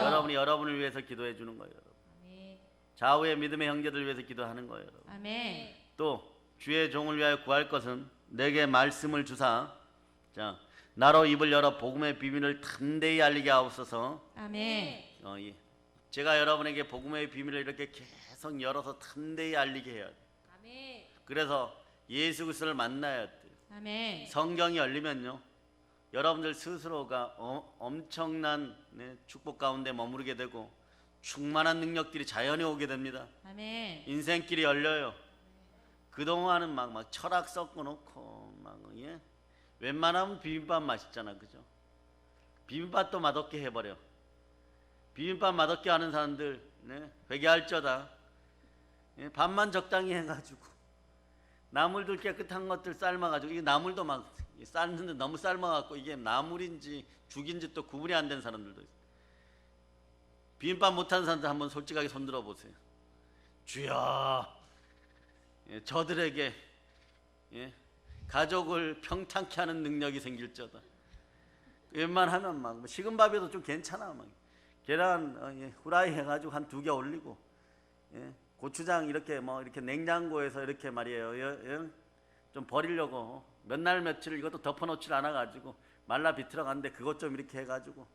Speaker 1: 여러분이 여러분을 위해서 기도해 주는 거예요.
Speaker 2: 아멘.
Speaker 1: 좌우의 믿음의 형제들을 위해서 기도하는 거예요. 여러분.
Speaker 2: 아멘.
Speaker 1: 또 주의 종을 위하여 구할 것은 내게 말씀을 주사 자 나로 입을 열어 복음의 비밀을 담대히 알리게 하옵소서.
Speaker 2: 아멘.
Speaker 1: 제가 여러분에게 복음의 비밀을 이렇게 계속 열어서 담대히 알리게 해야 돼요.
Speaker 2: 아멘.
Speaker 1: 그래서 예수 그리스도를 만나야 돼요.
Speaker 2: 아멘.
Speaker 1: 성경이 열리면요, 여러분들 스스로가 엄청난 축복 가운데 머무르게 되고 충만한 능력들이 자연히 오게 됩니다.
Speaker 2: 아멘.
Speaker 1: 인생길이 열려요. 그동안은 막 철학 섞어놓고 웬만하면 비빔밥 맛있잖아, 그죠? 비빔밥도 맛없게 해버려. 비빔밥 맛없게 하는 사람들 회개할저다. 밥만 적당히 해가지고 나물들 깨끗한 것들 삶아가지고, 이게 나물도 막 삶는데 너무 삶아갖고 이게 나물인지 죽인지 또 구분이 안 되는 사람들도 있어요. 비빔밥 못하는 사람들 한번 솔직하게 손들어 보세요. 주여, 저들에게 가족을 평탄케 하는 능력이 생길저다. 웬만하면 막 식은 밥에도 좀 괜찮아. 막 계란 후라이 해가지고 한 2개 올리고 고추장 이렇게 이렇게 냉장고에서 이렇게 말이에요. 좀 버리려고 몇 날 며칠 이것도 덮어놓질 않아가지고 말라 비틀어 갔는데 그것 좀 이렇게 해가지고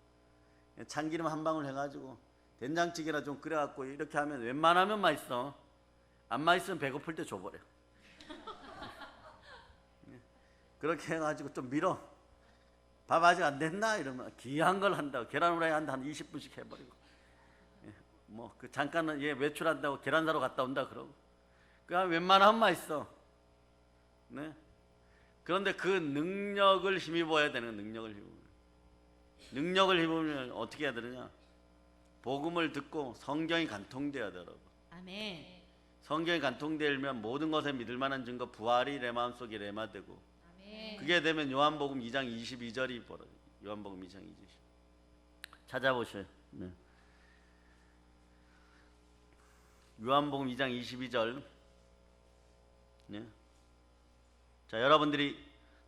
Speaker 1: 참기름 한 방울 해가지고 된장찌개나 좀 끓여갖고 이렇게 하면 웬만하면 맛있어. 안 맛있으면 배고플 때 줘버려. 그렇게 해가지고 좀 밀어. 밥 아직 안 됐나? 이러면 귀한 걸 한다고 계란 후라이 한다 한 20분씩 해버리고, 뭐 그 잠깐은 얘 외출한다고 계란 사러 갔다 온다 그러고, 그냥 웬만하면 맛있어. 네. 그런데 그 능력을 힘입어야 되는 거예요. 능력을 힘입으면 어떻게 해야 되느냐? 복음을 듣고 성경이 간통돼야 돼요, 여러분.
Speaker 2: 아멘.
Speaker 1: 성경이 간통되면 모든 것에 믿을 만한 증거 부활이 내 마음속에 레마되고,
Speaker 2: 아멘.
Speaker 1: 그게 되면 요한복음 2장 22절이 벌어요. 요한복음 2장 22절 찾아보셔요. 네. 요한복음 2장 22절. 네. 자, 여러분들이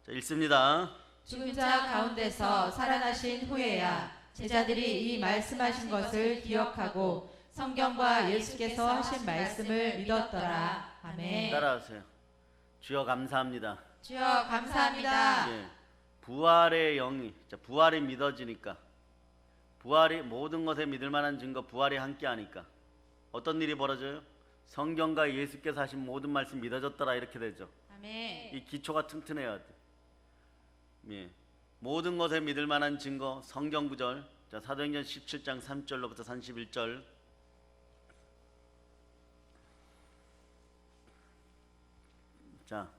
Speaker 1: 읽습니다.
Speaker 3: 죽은 자 가운데서 살아나신 후에야 제자들이 이 말씀하신 것을 기억하고 성경과 예수께서 하신 말씀을 믿었더라. 아멘.
Speaker 1: 따라하세요. 주여 감사합니다.
Speaker 3: 주여 감사합니다.
Speaker 1: 예, 부활의 영이, 부활이 믿어지니까, 부활이 모든 것에 믿을 만한 증거, 부활이 함께하니까 어떤 일이 벌어져요? 성경과 예수께서 하신 모든 말씀 믿어졌더라, 이렇게 되죠.
Speaker 2: 아멘.
Speaker 1: 이 기초가 튼튼해야 돼. 예, 모든 것에 믿을 만한 증거, 성경 구절. 자, 사도행전 17장 3절로부터 31절. 자,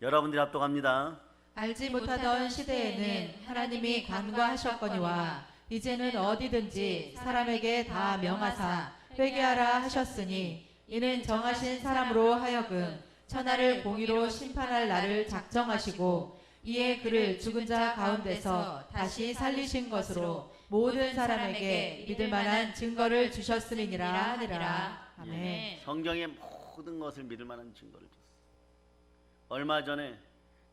Speaker 1: 여러분들이 합독합니다.
Speaker 3: 알지 못하던 시대에는 하나님이 관과하셨거니와 이제는 어디든지 사람에게 다 명하사 회개하라 하셨으니 이는 정하신 사람으로 하여금 천하를 공의로 심판할 날을 작정하시고 이에 그를 죽은 자 가운데서 다시 살리신 것으로 모든 사람에게 믿을 만한 증거를 주셨음이니라 하니라. 아멘.
Speaker 1: 성경의 모든 것을 믿을 만한 증거를 줬어. 얼마 전에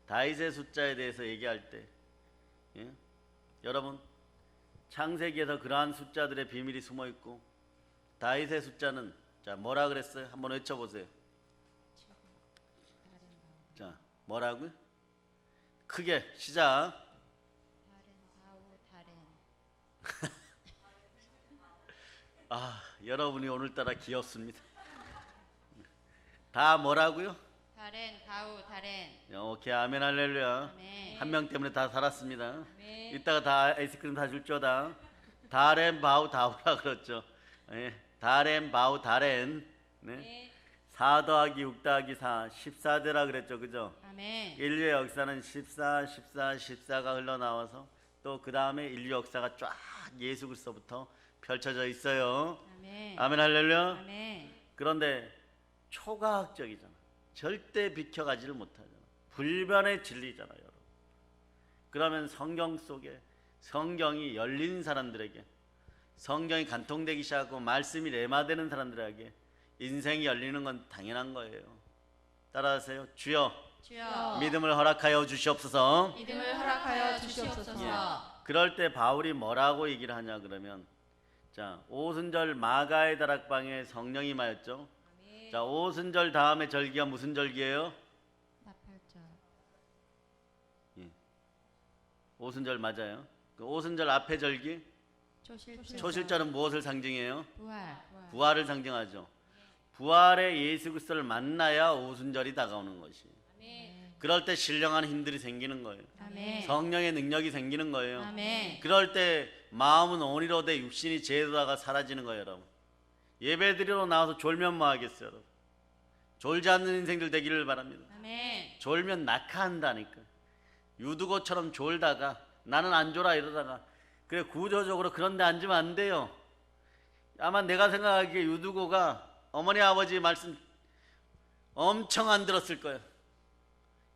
Speaker 1: 다윗의 숫자에 대해서 얘기할 때, 예? 여러분, 창세기에서 그러한 숫자들의 비밀이 숨어 있고, 다윗의 숫자는, 자, 뭐라 그랬어요? 한번 외쳐보세요. 자, 뭐라고요? 크게 시작. 아, 여러분이 오늘따라 귀엽습니다. 다 뭐라고요?
Speaker 2: 다렌 가우 다렌.
Speaker 1: 오케이, 아멘, 할렐루야.
Speaker 2: 아멘.
Speaker 1: 한 명 때문에 다 살았습니다.
Speaker 2: 아멘.
Speaker 1: 이따가 다 아이스크림 다 줄죠다. 다렌 바우 다우라 그랬죠. 예, 다렌 바우 다렌. 네.
Speaker 2: 네.
Speaker 1: 4 더하기 6 더하기 4 14대라 그랬죠, 그죠?
Speaker 2: 아멘.
Speaker 1: 인류의 역사는 14가 흘러나와서 또 그 다음에 인류 역사가 쫙 예수 그리스도부터 펼쳐져 있어요.
Speaker 2: 아멘.
Speaker 1: 아멘, 할렐루야.
Speaker 2: 아멘.
Speaker 1: 그런데 초과학적이잖아. 절대 비켜가지를 못하잖아. 불변의 진리잖아요, 여러분. 그러면 성경 속에 성경이 열린 사람들에게, 성경이 간통되기 시작하고 말씀이 레마되는 사람들에게 인생이 열리는 건 당연한 거예요. 따라하세요. 주여,
Speaker 2: 주여
Speaker 1: 믿음을 허락하여 주시옵소서.
Speaker 3: 믿음을 허락하여 주시옵소서.
Speaker 1: 예. 그럴 때 바울이 뭐라고 얘기를 하냐 그러면, 자, 오순절 마가의 다락방에 성령이 임하였죠. 자, 오순절 다음에 절기가 무슨 절기예요?
Speaker 2: 나팔절.
Speaker 1: 예. 오순절 맞아요. 그 오순절 앞에 절기,
Speaker 2: 초실절.
Speaker 1: 초실절은 무엇을 상징해요?
Speaker 2: 부활.
Speaker 1: 부활을 상징하죠. 부활의 예수 그리스도를 만나야 오순절이 다가오는 것이.
Speaker 2: 아멘.
Speaker 1: 그럴 때 신령한 힘들이 생기는 거예요.
Speaker 2: 아멘.
Speaker 1: 성령의 능력이 생기는 거예요.
Speaker 2: 아멘.
Speaker 1: 그럴 때 마음은 온이로되 육신이 죄로다가 사라지는 거예요, 여러분. 예배드리러 나와서 졸면 뭐 하겠어요, 여러분. 졸지 않는 인생들 되기를 바랍니다.
Speaker 2: 아멘.
Speaker 1: 졸면 낙하한다니까. 유두고처럼 졸다가 나는 안 졸아 이러다가, 그래, 구조적으로 그런 데 앉으면 안 돼요. 아마 내가 생각하기에 유두고가 어머니 아버지 말씀 엄청 안 들었을 거예요.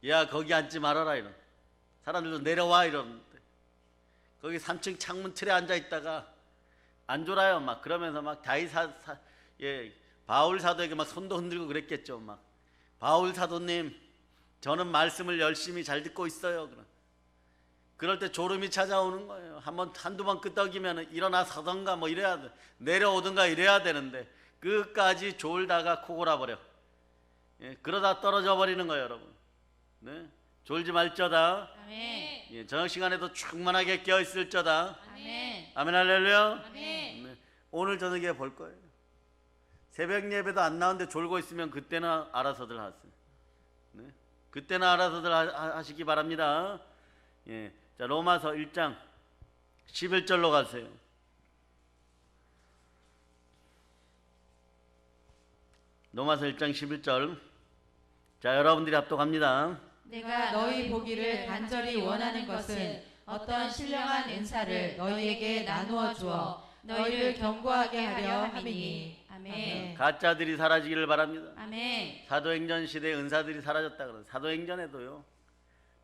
Speaker 1: 야, 거기 앉지 말아라 이런. 사람들도 내려와 이러는데 거기 3층 창문 틀에 앉아 있다가 안 졸아요. 막 그러면서 막 바울 사도에게 막 손도 흔들고 그랬겠죠. 막, 바울 사도님, 저는 말씀을 열심히 잘 듣고 있어요. 그럴 때 졸음이 찾아오는 거예요. 한두 번 끄덕이면 일어나서던가 뭐 이래야 돼. 내려오든가 이래야 되는데 끝까지 졸다가 코 골아버려. 예, 그러다 떨어져 버리는 거예요, 여러분. 네? 졸지 말저다.
Speaker 2: 아멘.
Speaker 1: 예, 저녁 시간에도 충만하게 깨어 있을저다.
Speaker 2: 아멘.
Speaker 1: 아멘 할렐루야.
Speaker 2: 아멘.
Speaker 1: 네. 오늘 저녁에 볼 거예요. 새벽 예배도 안 나오는데 졸고 있으면 그때는 알아서들 하세요. 네. 그때는 알아서들 하시기 바랍니다. 예. 자, 로마서 1장 11절로 가세요. 로마서 1장 11절. 자, 여러분들이 합독합니다.
Speaker 3: 내가 너희 보기를 간절히 원하는 것은 어떤 신령한 은사를 너희에게 나누어 주어 너희를 견고하게 하려 함이니.
Speaker 2: 아멘.
Speaker 1: 가짜들이 사라지기를 바랍니다.
Speaker 2: 아멘.
Speaker 1: 사도행전 시대의 은사들이 사라졌다 그러는 사도행전에도요.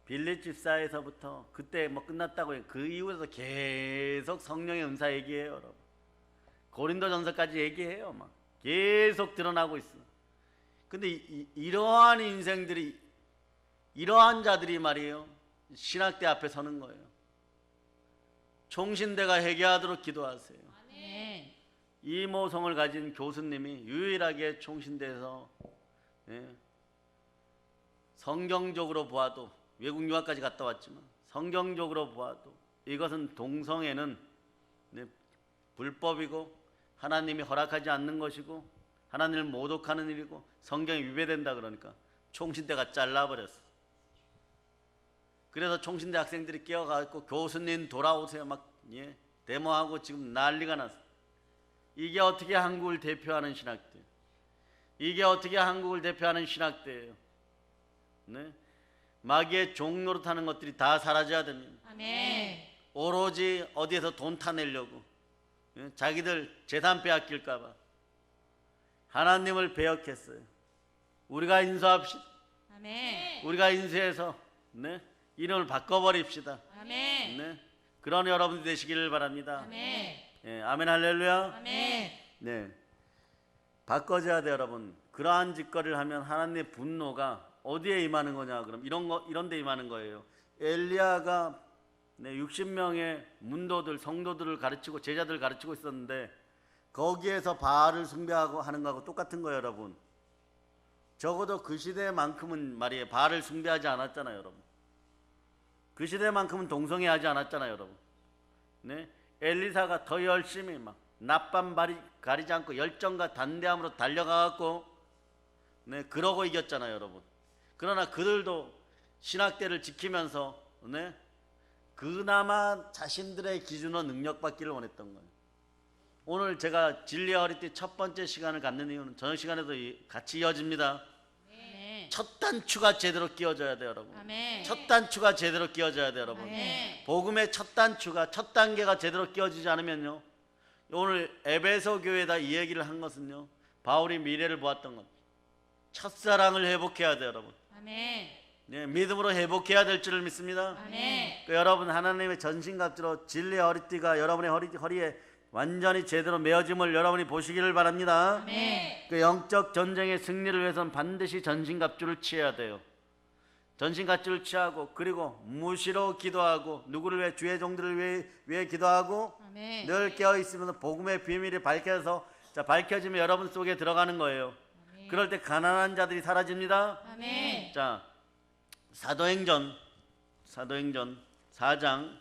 Speaker 1: 빌립 집사에서부터 그때 뭐 끝났다고 해요. 그 이후에도 계속 성령의 은사 얘기해요, 여러분. 고린도전서까지 얘기해요, 막 계속 드러나고 있어. 근데 이러한 인생들이, 이러한 자들이 말이에요, 신학대 앞에 서는 거예요. 총신대가 회개하도록 기도하세요.
Speaker 2: 아멘.
Speaker 1: 이 모성을 가진 교수님이 유일하게 총신대에서, 예, 성경적으로 보아도, 외국 유학까지 갔다 왔지만 성경적으로 보아도 이것은 동성애는, 네, 불법이고 하나님이 허락하지 않는 것이고 하나님을 모독하는 일이고 성경이 위배된다 그러니까 총신대가 잘라버렸어. 그래서 총신대 학생들이 끼어가지고 교수님 돌아오세요 막, 예, 데모하고 지금 난리가 났어. 이게 어떻게 한국을 대표하는 신학대, 이게 어떻게 한국을 대표하는 신학대예요. 네? 마귀의 종노릇하는 것들이 다 사라져야 됩니다.
Speaker 2: 아멘.
Speaker 1: 오로지 어디에서 돈 타내려고, 예? 자기들 재산 빼앗길까 봐 하나님을 배역했어요. 우리가 인수합시다.
Speaker 2: 아멘.
Speaker 1: 우리가 인수해서, 네, 이름을 바꿔버립시다.
Speaker 2: 아멘.
Speaker 1: 네, 그런 여러분들 되시기를 바랍니다.
Speaker 2: 아멘.
Speaker 1: 예, 아멘 할렐루야.
Speaker 2: 아멘.
Speaker 1: 네, 바꿔줘야 돼 여러분. 그러한 짓거리를 하면 하나님의 분노가 어디에 임하는 거냐? 그럼 이런 데 임하는 거예요. 엘리야가, 네, 60명의 문도들, 성도들을 가르치고 제자들을 가르치고 있었는데 거기에서 바알을 숭배하고 하는 거하고 똑같은 거예요, 여러분. 적어도 그 시대만큼은 말이에요, 바알을 숭배하지 않았잖아요, 여러분. 그 시대만큼은 동성애하지 않았잖아요, 여러분. 네, 엘리사가 더 열심히 막 낮밤 가리지 않고 열정과 단대함으로 달려가갖고, 네, 그러고 이겼잖아요, 여러분. 그러나 그들도 신학대를 지키면서, 네, 그나마 자신들의 기준으로 능력받기를 원했던 거예요. 오늘 제가 진리의 허리띠 첫 번째 시간을 갖는 이유는 저녁 시간에도 같이 이어집니다.
Speaker 2: 아멘.
Speaker 1: 첫 단추가 제대로 끼워져야 돼요, 여러분.
Speaker 2: 아멘.
Speaker 1: 첫 단추가 제대로 끼워져야 돼요, 여러분.
Speaker 2: 아멘.
Speaker 1: 복음의 첫 단추가, 첫 단계가 제대로 끼워지지 않으면요, 오늘 에베소 교회에다 이 얘기를 한 것은요, 바울이 미래를 보았던 것, 첫사랑을 회복해야 돼요, 여러분.
Speaker 2: 아멘.
Speaker 1: 네, 믿음으로 회복해야 될 줄을 믿습니다.
Speaker 2: 아멘.
Speaker 1: 여러분, 하나님의 전신갑주로 진리의 허리띠가 여러분의 허리에 완전히 제대로 메어짐을 여러분이 보시기를 바랍니다.
Speaker 2: 아멘.
Speaker 1: 그 영적 전쟁의 승리를 위해서는 반드시 전신갑주를 취해야 돼요. 전신갑주를 취하고, 그리고 무시로 기도하고, 누구를 위해? 주의 종들을 위해 기도하고,
Speaker 2: 아멘.
Speaker 1: 늘 깨어 있으면서 복음의 비밀이 밝혀지면 여러분 속에 들어가는 거예요. 그럴 때 가난한 자들이 사라집니다.
Speaker 2: 아멘.
Speaker 1: 자, 사도행전 4장.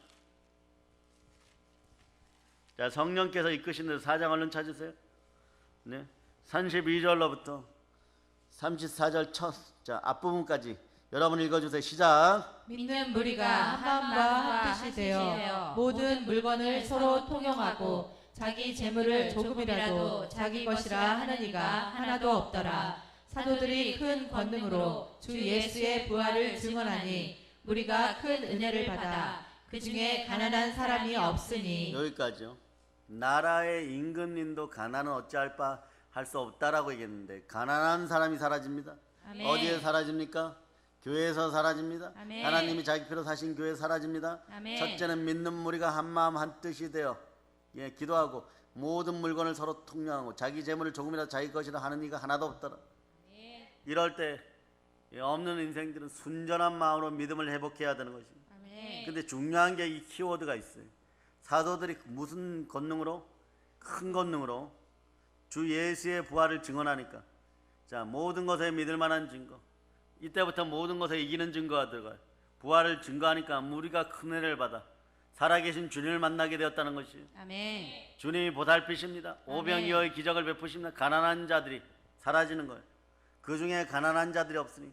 Speaker 1: 자, 성령께서 이끄신 대로 4장 얼른 찾으세요. 네, 32절로부터 34절 자, 앞부분까지 여러분 읽어주세요. 시작.
Speaker 3: 믿는 무리가 한 마음과 한 뜻이 되어 모든 물건을 서로 통용하고 자기 재물을 조금이라도 자기 것이라 하는 이가 하나도 없더라. 사도들이 큰 권능으로 주 예수의 부활을 증언하니 우리가 큰 은혜를 받아 그 중에 가난한 사람이 없으니.
Speaker 1: 여기까지요. 나라의 임금님도 가난은 어찌할 바 할 수 없다라고 얘기했는데, 가난한 사람이 사라집니다.
Speaker 2: 아멘.
Speaker 1: 어디에 사라집니까? 교회에서 사라집니다.
Speaker 2: 아멘.
Speaker 1: 하나님이 자기 피로 사신 교회에 사라집니다.
Speaker 2: 아멘.
Speaker 1: 첫째는 믿는 무리가 한 마음 한 뜻이 되어, 예, 기도하고 모든 물건을 서로 통용하고 자기 재물을 조금이라도 자기 것이라 하는 이가 하나도 없더라.
Speaker 2: 아멘.
Speaker 1: 이럴 때 없는 인생들은 순전한 마음으로 믿음을 회복해야 되는 것입니다.
Speaker 2: 아멘.
Speaker 1: 근데 중요한 게 이 키워드가 있어요. 사도들이 무슨 권능으로? 큰 권능으로 주 예수의 부활을 증언하니까, 자, 모든 것에 믿을 만한 증거, 이때부터 모든 것에 이기는 증거가 들어가요. 부활을 증거하니까 우리가 큰 은혜를 받아 살아계신 주님을 만나게 되었다는 것이에요.
Speaker 2: 아멘.
Speaker 1: 주님이 보살피십니다. 오병이어의 기적을 베푸십니다. 가난한 자들이 사라지는 거예요. 그 중에 가난한 자들이 없으니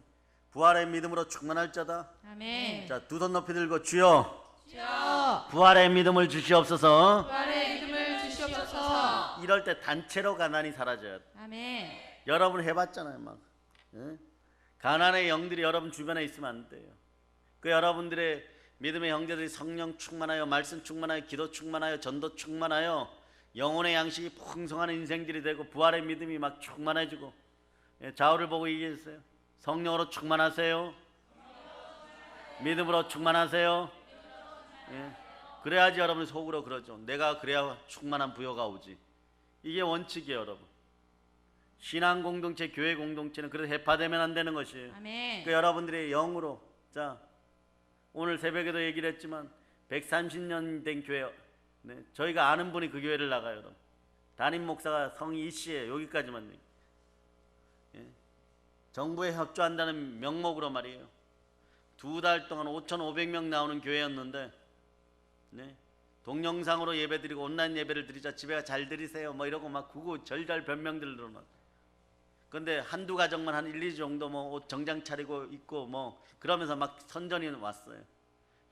Speaker 1: 부활의 믿음으로 충만할 자다.
Speaker 2: 아멘.
Speaker 1: 자, 두 손 높이 들고 주여
Speaker 3: 주여
Speaker 1: 부활의 믿음을 주시옵소서.
Speaker 3: 부활의 믿음을 주시옵소서.
Speaker 1: 이럴 때 단체로 가난이 사라져야 돼.
Speaker 2: 아멘.
Speaker 1: 여러분 해봤잖아요, 막. 예? 가난의 영들이 여러분 주변에 있으면 안 돼요. 그 여러분들의 믿음의 형제들이 성령 충만하여, 말씀 충만하여, 기도 충만하여, 전도 충만하여 영혼의 양식이 풍성한 인생들이 되고 부활의 믿음이 막 충만해지고. 예, 좌우를 보고 얘기했어요. 성령으로 충만하세요. 믿음으로 충만하세요. 예. 그래야지 여러분 속으로 그러죠. 내가 그래야 충만한 부여가 오지. 이게 원칙이에요, 여러분. 신앙 공동체, 교회 공동체는 그래서 해파되면 안 되는 것이에요.
Speaker 2: 아멘.
Speaker 1: 그 여러분들의 영으로, 자, 오늘 새벽에도 얘기를 했지만 130년 된 교회, 네, 저희가 아는 분이 그 교회를 나가요. 여러분. 담임 목사가 성이 이씨예요. 여기까지만 얘기. 예. 정부에 협조한다는 명목으로 말이에요. 2달 동안 5,500명 나오는 교회였는데, 네, 동영상으로 예배드리고 온라인 예배를 드리자, 집에 잘 드리세요 뭐 이러고 막 구구절절 변명들 늘어나. 근데 한두 가정만 한 1, 2주 정도 뭐 옷 정장 차리고 있고 뭐 그러면서 막 선전이 왔어요.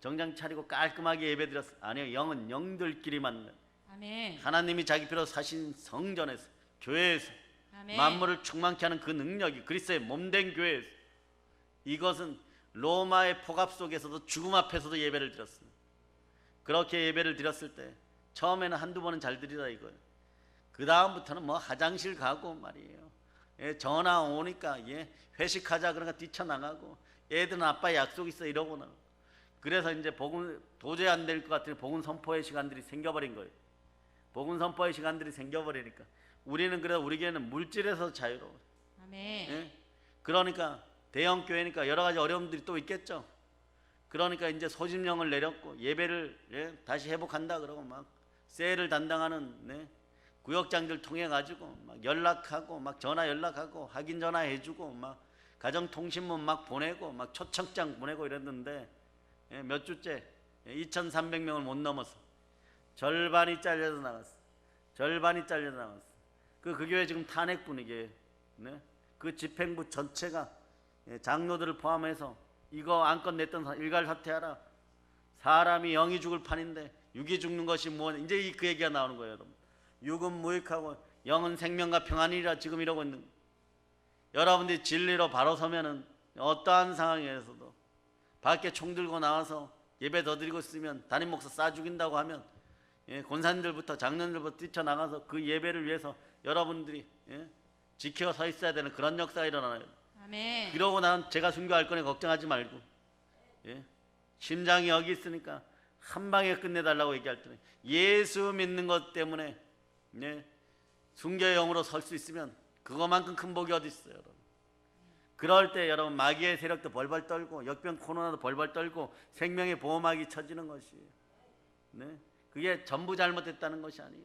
Speaker 1: 정장 차리고 깔끔하게 예배드렸어요. 아니요, 영은 영들끼리 만나요.
Speaker 2: 아멘.
Speaker 1: 하나님이 자기 피로 사신 성전에서, 교회에서
Speaker 2: 아멘.
Speaker 1: 만물을 충만케 하는 그 능력이 그리스도의 몸된 교회에서, 이것은 로마의 폭압 속에서도 죽음 앞에서도 예배를 드렸습니다. 그렇게 예배를 드렸을 때 처음에는 한두 번은 잘 드리다 이거예요. 그 다음부터는 뭐 화장실 가고 말이에요. 예, 전화 오니까 예, 회식하자 그러니까 뛰쳐나가고, 애들은 아빠 약속 있어 이러고 나. 그래서 이제 복음 도저히 안 될 것 같으니 복음 선포의 시간들이 생겨버린 거예요. 복음 선포의 시간들이 생겨버리니까 우리는, 그래서 우리 교회는 물질에서 자유로워요.
Speaker 2: 아멘.
Speaker 1: 예? 그러니까 대형 교회니까 여러 가지 어려움들이 또 있겠죠. 그러니까 이제 소집령을 내렸고 예배를, 예, 다시 회복한다 그러고 막 세일을 담당하는, 네, 구역장들 통해 가지고 막 연락하고 막 전화 연락하고 확인 전화 해주고 막 가정통신문 막 보내고 막 초청장 보내고 이랬는데, 예, 몇 주째 2,300명을 못 넘어서 절반이 잘려서 나갔어. 절반이 잘려서 나갔어. 그 교회 지금 탄핵 분위기예요. 네? 그 집행부 전체가, 예, 장로들을 포함해서 이거 안건 냈던 사람 일괄 사퇴하라. 사람이 영이 죽을 판인데 육이 죽는 것이 뭐, 이제 그 얘기가 나오는 거예요, 여러분. 육은 무익하고 영은 생명과 평안이라 지금 이러고 있는. 여러분들이 진리로 바로 서면은 어떠한 상황에서도 밖에 총 들고 나와서 예배 더 드리고 있으면 담임 목사 쏴 죽인다고 하면, 예, 권사님들부터 장로들부터 뛰쳐나가서 그 예배를 위해서 여러분들이, 예, 지켜 서 있어야 되는 그런 역사가 일어나요.
Speaker 2: 아멘.
Speaker 1: 이러고 난 제가 순교할 거니 걱정하지 말고, 예, 심장이 여기 있으니까 한 방에 끝내달라고 얘기할 때 예수 믿는 것 때문에, 네, 순교의 영으로 설 수 있으면 그거만큼 큰 복이 어디 있어요, 여러분. 그럴 때 여러분 마귀의 세력도 벌벌 떨고 역병 코로나도 벌벌 떨고 생명의 보호막이 쳐지는 것이에요. 네, 그게 전부 잘못됐다는 것이 아니에요.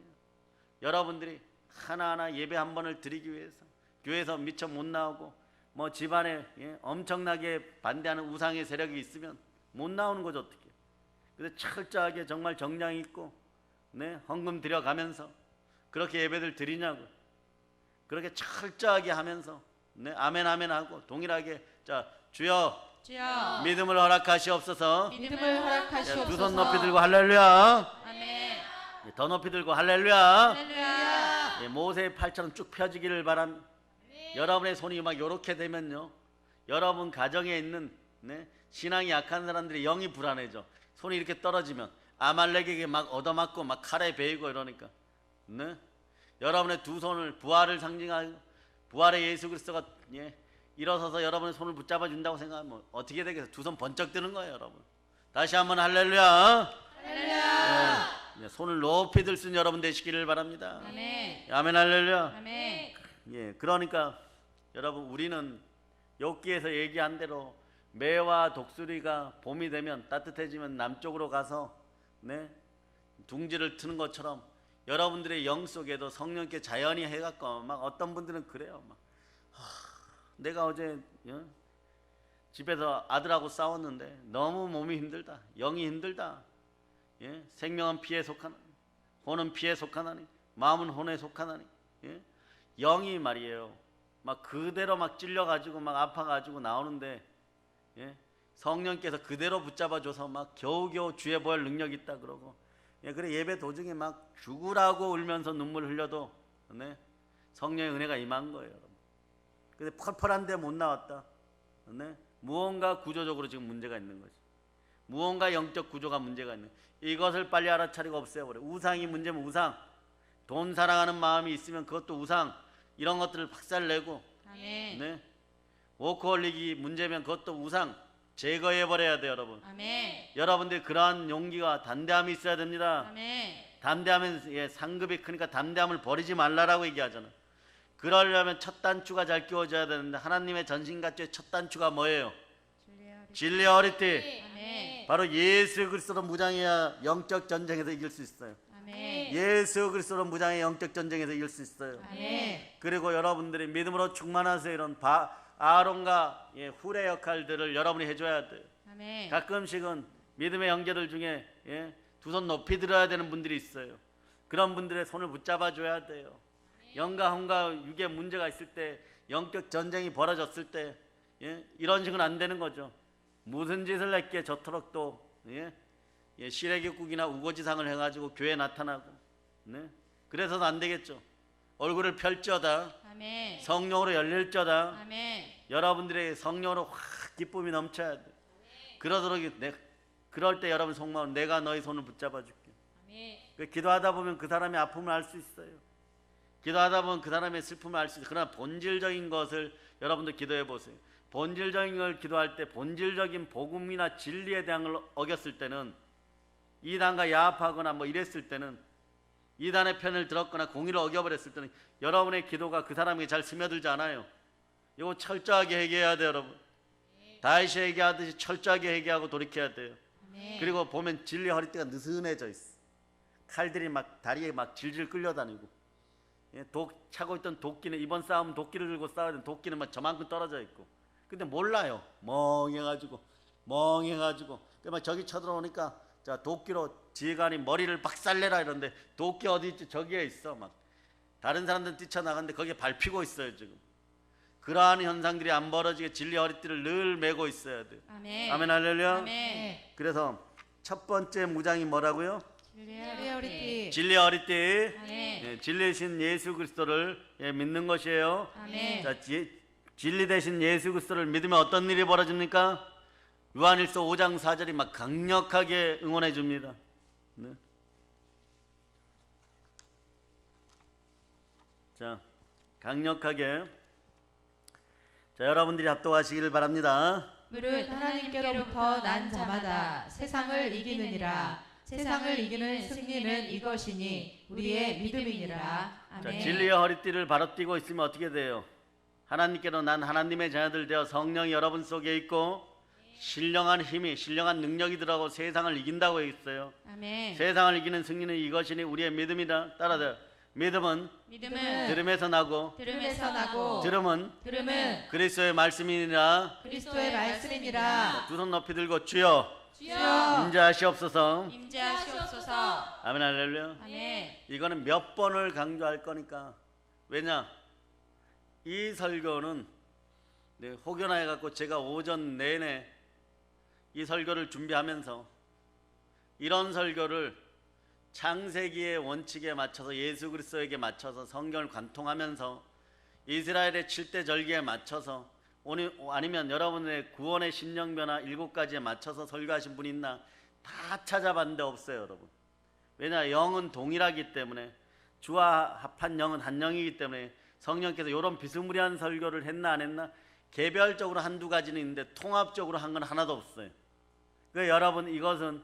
Speaker 1: 여러분들이 하나하나 예배 한 번을 드리기 위해서 교회에서 미처 못 나오고 뭐 집안에, 예, 엄청나게 반대하는 우상의 세력이 있으면 못 나오는 거죠, 어떻게. 그래서 철저하게 정말 정량 있고, 네, 헌금 드려가면서 그렇게 예배들 드리냐고. 그렇게 철저하게 하면서, 네, 아멘 아멘 하고 동일하게, 자, 주여
Speaker 2: 주여
Speaker 1: 믿음을 허락하시옵소서.
Speaker 3: 믿음을 허락하시옵소서.
Speaker 1: 두 손 높이 들고 할렐루야.
Speaker 2: 아멘.
Speaker 1: 예, 더 높이 들고 할렐루야.
Speaker 2: 할렐루야.
Speaker 1: 예, 모세의 팔처럼 쭉 펴지기를 바랍니다. 여러분의 손이 막 요렇게 되면요, 여러분 가정에 있는, 네, 신앙이 약한 사람들이 영이 불안해져. 손이 이렇게 떨어지면 아말렉에게 막 얻어맞고 막 칼에 베이고 이러니까, 네, 여러분의 두 손을 부활을 상징하고 부활의 예수 그리스도가, 예, 일어서서 여러분의 손을 붙잡아 준다고 생각하면 어떻게 되겠어요? 두 손 번쩍 드는 거예요, 여러분. 다시 한번 할렐루야.
Speaker 2: 할렐루야.
Speaker 1: 예, 손을 높이 들 수 있는 여러분 되시기를 바랍니다.
Speaker 2: 아멘.
Speaker 1: 아멘 할렐루야.
Speaker 2: 아멘.
Speaker 1: 예, 그러니까 여러분 우리는 욥기에서 얘기한 대로 매와 독수리가 봄이 되면 따뜻해지면 남쪽으로 가서, 네, 둥지를 트는 것처럼 여러분들의 영 속에도 성령께 자연히 해갖고 막 어떤 분들은 그래요. 막 내가 어제, 예? 집에서 아들하고 싸웠는데 너무 몸이 힘들다, 영이 힘들다. 예? 생명은 피에 속하나니, 혼은 피에 속하나니, 마음은 혼에 속하나니. 예? 영이 말이에요. 막 그대로 막 찔려가지고 막 아파가지고 나오는데, 예? 성령께서 그대로 붙잡아줘서 막 겨우겨우 주의 보혈 능력이 있다 그러고, 예? 그래 예배 도중에 막 죽으라고 울면서 눈물 흘려도, 네? 성령의 은혜가 임한 거예요, 여러분. 근데 펄펄한데 못 나왔다. 네? 무언가 구조적으로 지금 문제가 있는 거지. 무언가 영적 구조가 문제가 있는. 이것을 빨리 알아차리고 없애버려. 우상이 문제면 우상, 돈 사랑하는 마음이 있으면 그것도 우상, 이런 것들을 박살내고,
Speaker 2: 아멘.
Speaker 1: 네? 워커홀릭이 문제면 그것도 우상 제거해버려야 돼요, 여러분.
Speaker 2: 아멘.
Speaker 1: 여러분들 그러한 용기와 단대함이 있어야 됩니다.
Speaker 2: 아멘.
Speaker 1: 담대하면, 예, 상급이 크니까 담대함을 버리지 말라라고 얘기하잖아. 그러려면 첫 단추가 잘 끼워져야 되는데, 하나님의 전신갑주의 첫 단추가 뭐예요? 진리의 허리띠.
Speaker 2: 아멘.
Speaker 1: 바로 예수 그리스도로 무장해야 영적 전쟁에서 이길 수 있어요.
Speaker 2: 아멘.
Speaker 1: 예수 그리스도로 무장해 영적 전쟁에서 이길 수 있어요.
Speaker 2: 아멘.
Speaker 1: 그리고 여러분들이 믿음으로 충만하세요. 이런 아론과, 예, 훌의 역할들을 여러분이 해줘야 돼요.
Speaker 2: 아멘.
Speaker 1: 가끔씩은 믿음의 형제들 중에, 예, 두 손 높이 들어야 되는 분들이 있어요. 그런 분들의 손을 붙잡아 줘야 돼요. 영과 혼과 육의 문제가 있을 때, 영적 전쟁이 벌어졌을 때, 예, 이런 식은 안 되는 거죠. 무슨 짓을 했기에 저토록 또, 예, 예, 시래기국이나 우거지상을 해가지고 교회에 나타나고, 네? 그래서도 안 되겠죠. 얼굴을 펼쳐다,
Speaker 2: 아멘.
Speaker 1: 성령으로 열릴저다.
Speaker 2: 아멘.
Speaker 1: 여러분들의 성령으로 확 기쁨이 넘쳐야 돼. 그러도록 그럴 때 여러분 속마음, 내가 너희 손을 붙잡아 줄게.
Speaker 2: 아멘.
Speaker 1: 기도하다 보면 그 사람의 아픔을 알 수 있어요. 기도하다 보면 그 사람의 슬픔을 알 수 있어요. 그러나 본질적인 것을 여러분들 기도해 보세요. 본질적인 걸 기도할 때, 본질적인 복음이나 진리에 대한 걸 어겼을 때는, 이단과 야합하거나 뭐 이랬을 때는, 이단의 편을 들었거나 공의를 어겨버렸을 때는 여러분의 기도가 그 사람에게 잘 스며들지 않아요. 이거 철저하게 회개해야 돼요, 여러분. 다윗이 회개하듯이 철저하게 회개하고 돌이켜야 돼요.
Speaker 2: 아멘.
Speaker 1: 그리고 보면 진리 허리띠가 느슨해져 있어. 칼들이 막 다리에 막 질질 끌려다니고, 예, 차고 있던 도끼는, 이번 싸움 도끼를 들고 싸워야 되는 도끼는 막 저만큼 떨어져 있고, 근데 몰라요. 멍해가지고 막 저기 쳐들어오니까, 자, 도끼로 지휘관이 머리를 박살내라 이러는데, 도끼 어디 있지? 저기에 있어. 막 다른 사람들은 뛰쳐나갔는데 거기에 밟히고 있어요 지금. 그러한 현상들이 안 벌어지게 진리 허리띠를 늘 메고 있어야 돼요.
Speaker 2: 아멘.
Speaker 1: 아멘, 할렐루야.
Speaker 2: 아멘.
Speaker 1: 그래서 첫 번째 무장이 뭐라고요?
Speaker 3: 진리의 허리띠.
Speaker 1: 진리 허리띠.
Speaker 2: 아멘.
Speaker 1: 예, 진리신 예수 그리스도를, 예, 믿는 것이에요.
Speaker 2: 아멘.
Speaker 1: 자, 진리 대신 예수 그리스도를 믿으면 어떤 일이 벌어집니까? 요한일서 5장 4절이 막 강력하게 응원해 줍니다. 네. 자, 강력하게. 자, 여러분들이 합독하시기를 바랍니다.
Speaker 3: 무릇 하나님께로부터 난 자마다 세상을 이기느니라. 세상을 이기는 승리는 이것이니 우리의 믿음이니라.
Speaker 1: 자,
Speaker 3: 아멘.
Speaker 1: 진리의 허리띠를 바로 띠고 있으면 어떻게 돼요? 하나님께로 난 하나님의 자녀들 되어 성령이 여러분 속에 있고, 신령한 힘이, 신령한 능력이 들어가고 세상을 이긴다고 했어요.
Speaker 2: 아멘.
Speaker 1: 세상을 이기는 승리는 이것이니 우리의 믿음이다. 따라서 믿음은
Speaker 2: 믿음은
Speaker 1: 들음에서 나고,
Speaker 3: 들음에서 나고
Speaker 1: 들음은
Speaker 3: 들음은
Speaker 1: 그리스도의 말씀이니라.
Speaker 3: 그리스도의 말씀이니라.
Speaker 1: 두 손 높이 들고 주여
Speaker 3: 주여
Speaker 1: 임재하시옵소서.
Speaker 2: 임재하시옵소서.
Speaker 1: 아멘, 할렐루야.
Speaker 2: 아멘.
Speaker 1: 이거는 몇 번을 강조할 거니까. 왜냐, 이 설교는, 네, 혹여나 해갖고 제가 오전 내내 이 설교를 준비하면서 이런 설교를 창세기의 원칙에 맞춰서, 예수 그리스도에게 맞춰서 성경을 관통하면서, 이스라엘의 7대 절기에 맞춰서, 아니면 여러분의 구원의 신령변화 7가지에 맞춰서 설교하신 분이 있나 다 찾아봤는데 없어요, 여러분. 왜냐, 영은 동일하기 때문에, 주와 합한 영은 한 영이기 때문에 성령께서 이런 비스무리한 설교를 했나 안 했나, 개별적으로 한두 가지는 있는데 통합적으로 한 건 하나도 없어요. 그 여러분, 이것은,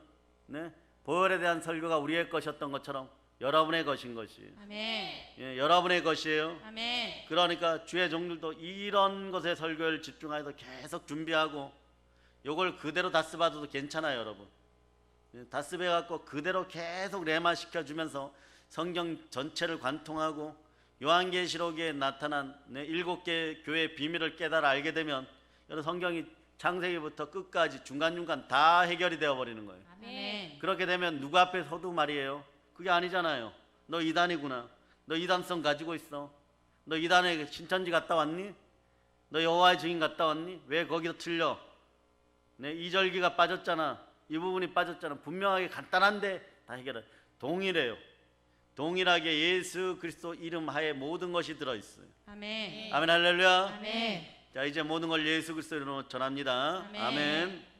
Speaker 1: 네, 보혈에 대한 설교가 우리의 것이었던 것처럼 여러분의 것인 것이에요.
Speaker 2: 아멘.
Speaker 1: 예, 여러분의 것이에요.
Speaker 2: 아멘.
Speaker 1: 그러니까 주의 종들도 이런 것에 설교를 집중해서 계속 준비하고, 요걸 그대로 다스봐도 괜찮아요, 여러분. 예, 다스배 갖고 그대로 계속 레마 시켜주면서 성경 전체를 관통하고, 요한계시록에 나타난, 네, 7개 교회의 비밀을 깨달아 알게 되면 여러분 성경이 창세기부터 끝까지 중간중간 다 해결이 되어 버리는 거예요.
Speaker 3: 아멘.
Speaker 1: 그렇게 되면 누구 앞에 서도 말이에요. 그게 아니잖아요. 너 이단이구나. 너 이단성 가지고 있어. 너 이단에 신천지 갔다 왔니? 너 여호와의 증인 갔다 왔니? 왜 거기서 틀려? 네, 이절기가 빠졌잖아. 이 부분이 빠졌잖아. 분명하게 간단한데 다 해결해. 동일해요. 동일하게 예수 그리스도 이름 하에 모든 것이 들어있어요.
Speaker 3: 아멘.
Speaker 1: 아멘 할렐루야.
Speaker 3: 아멘.
Speaker 1: 자, 이제 모든 걸 예수 그리스도 이름으로 전합니다.
Speaker 3: 아멘.
Speaker 1: 아멘.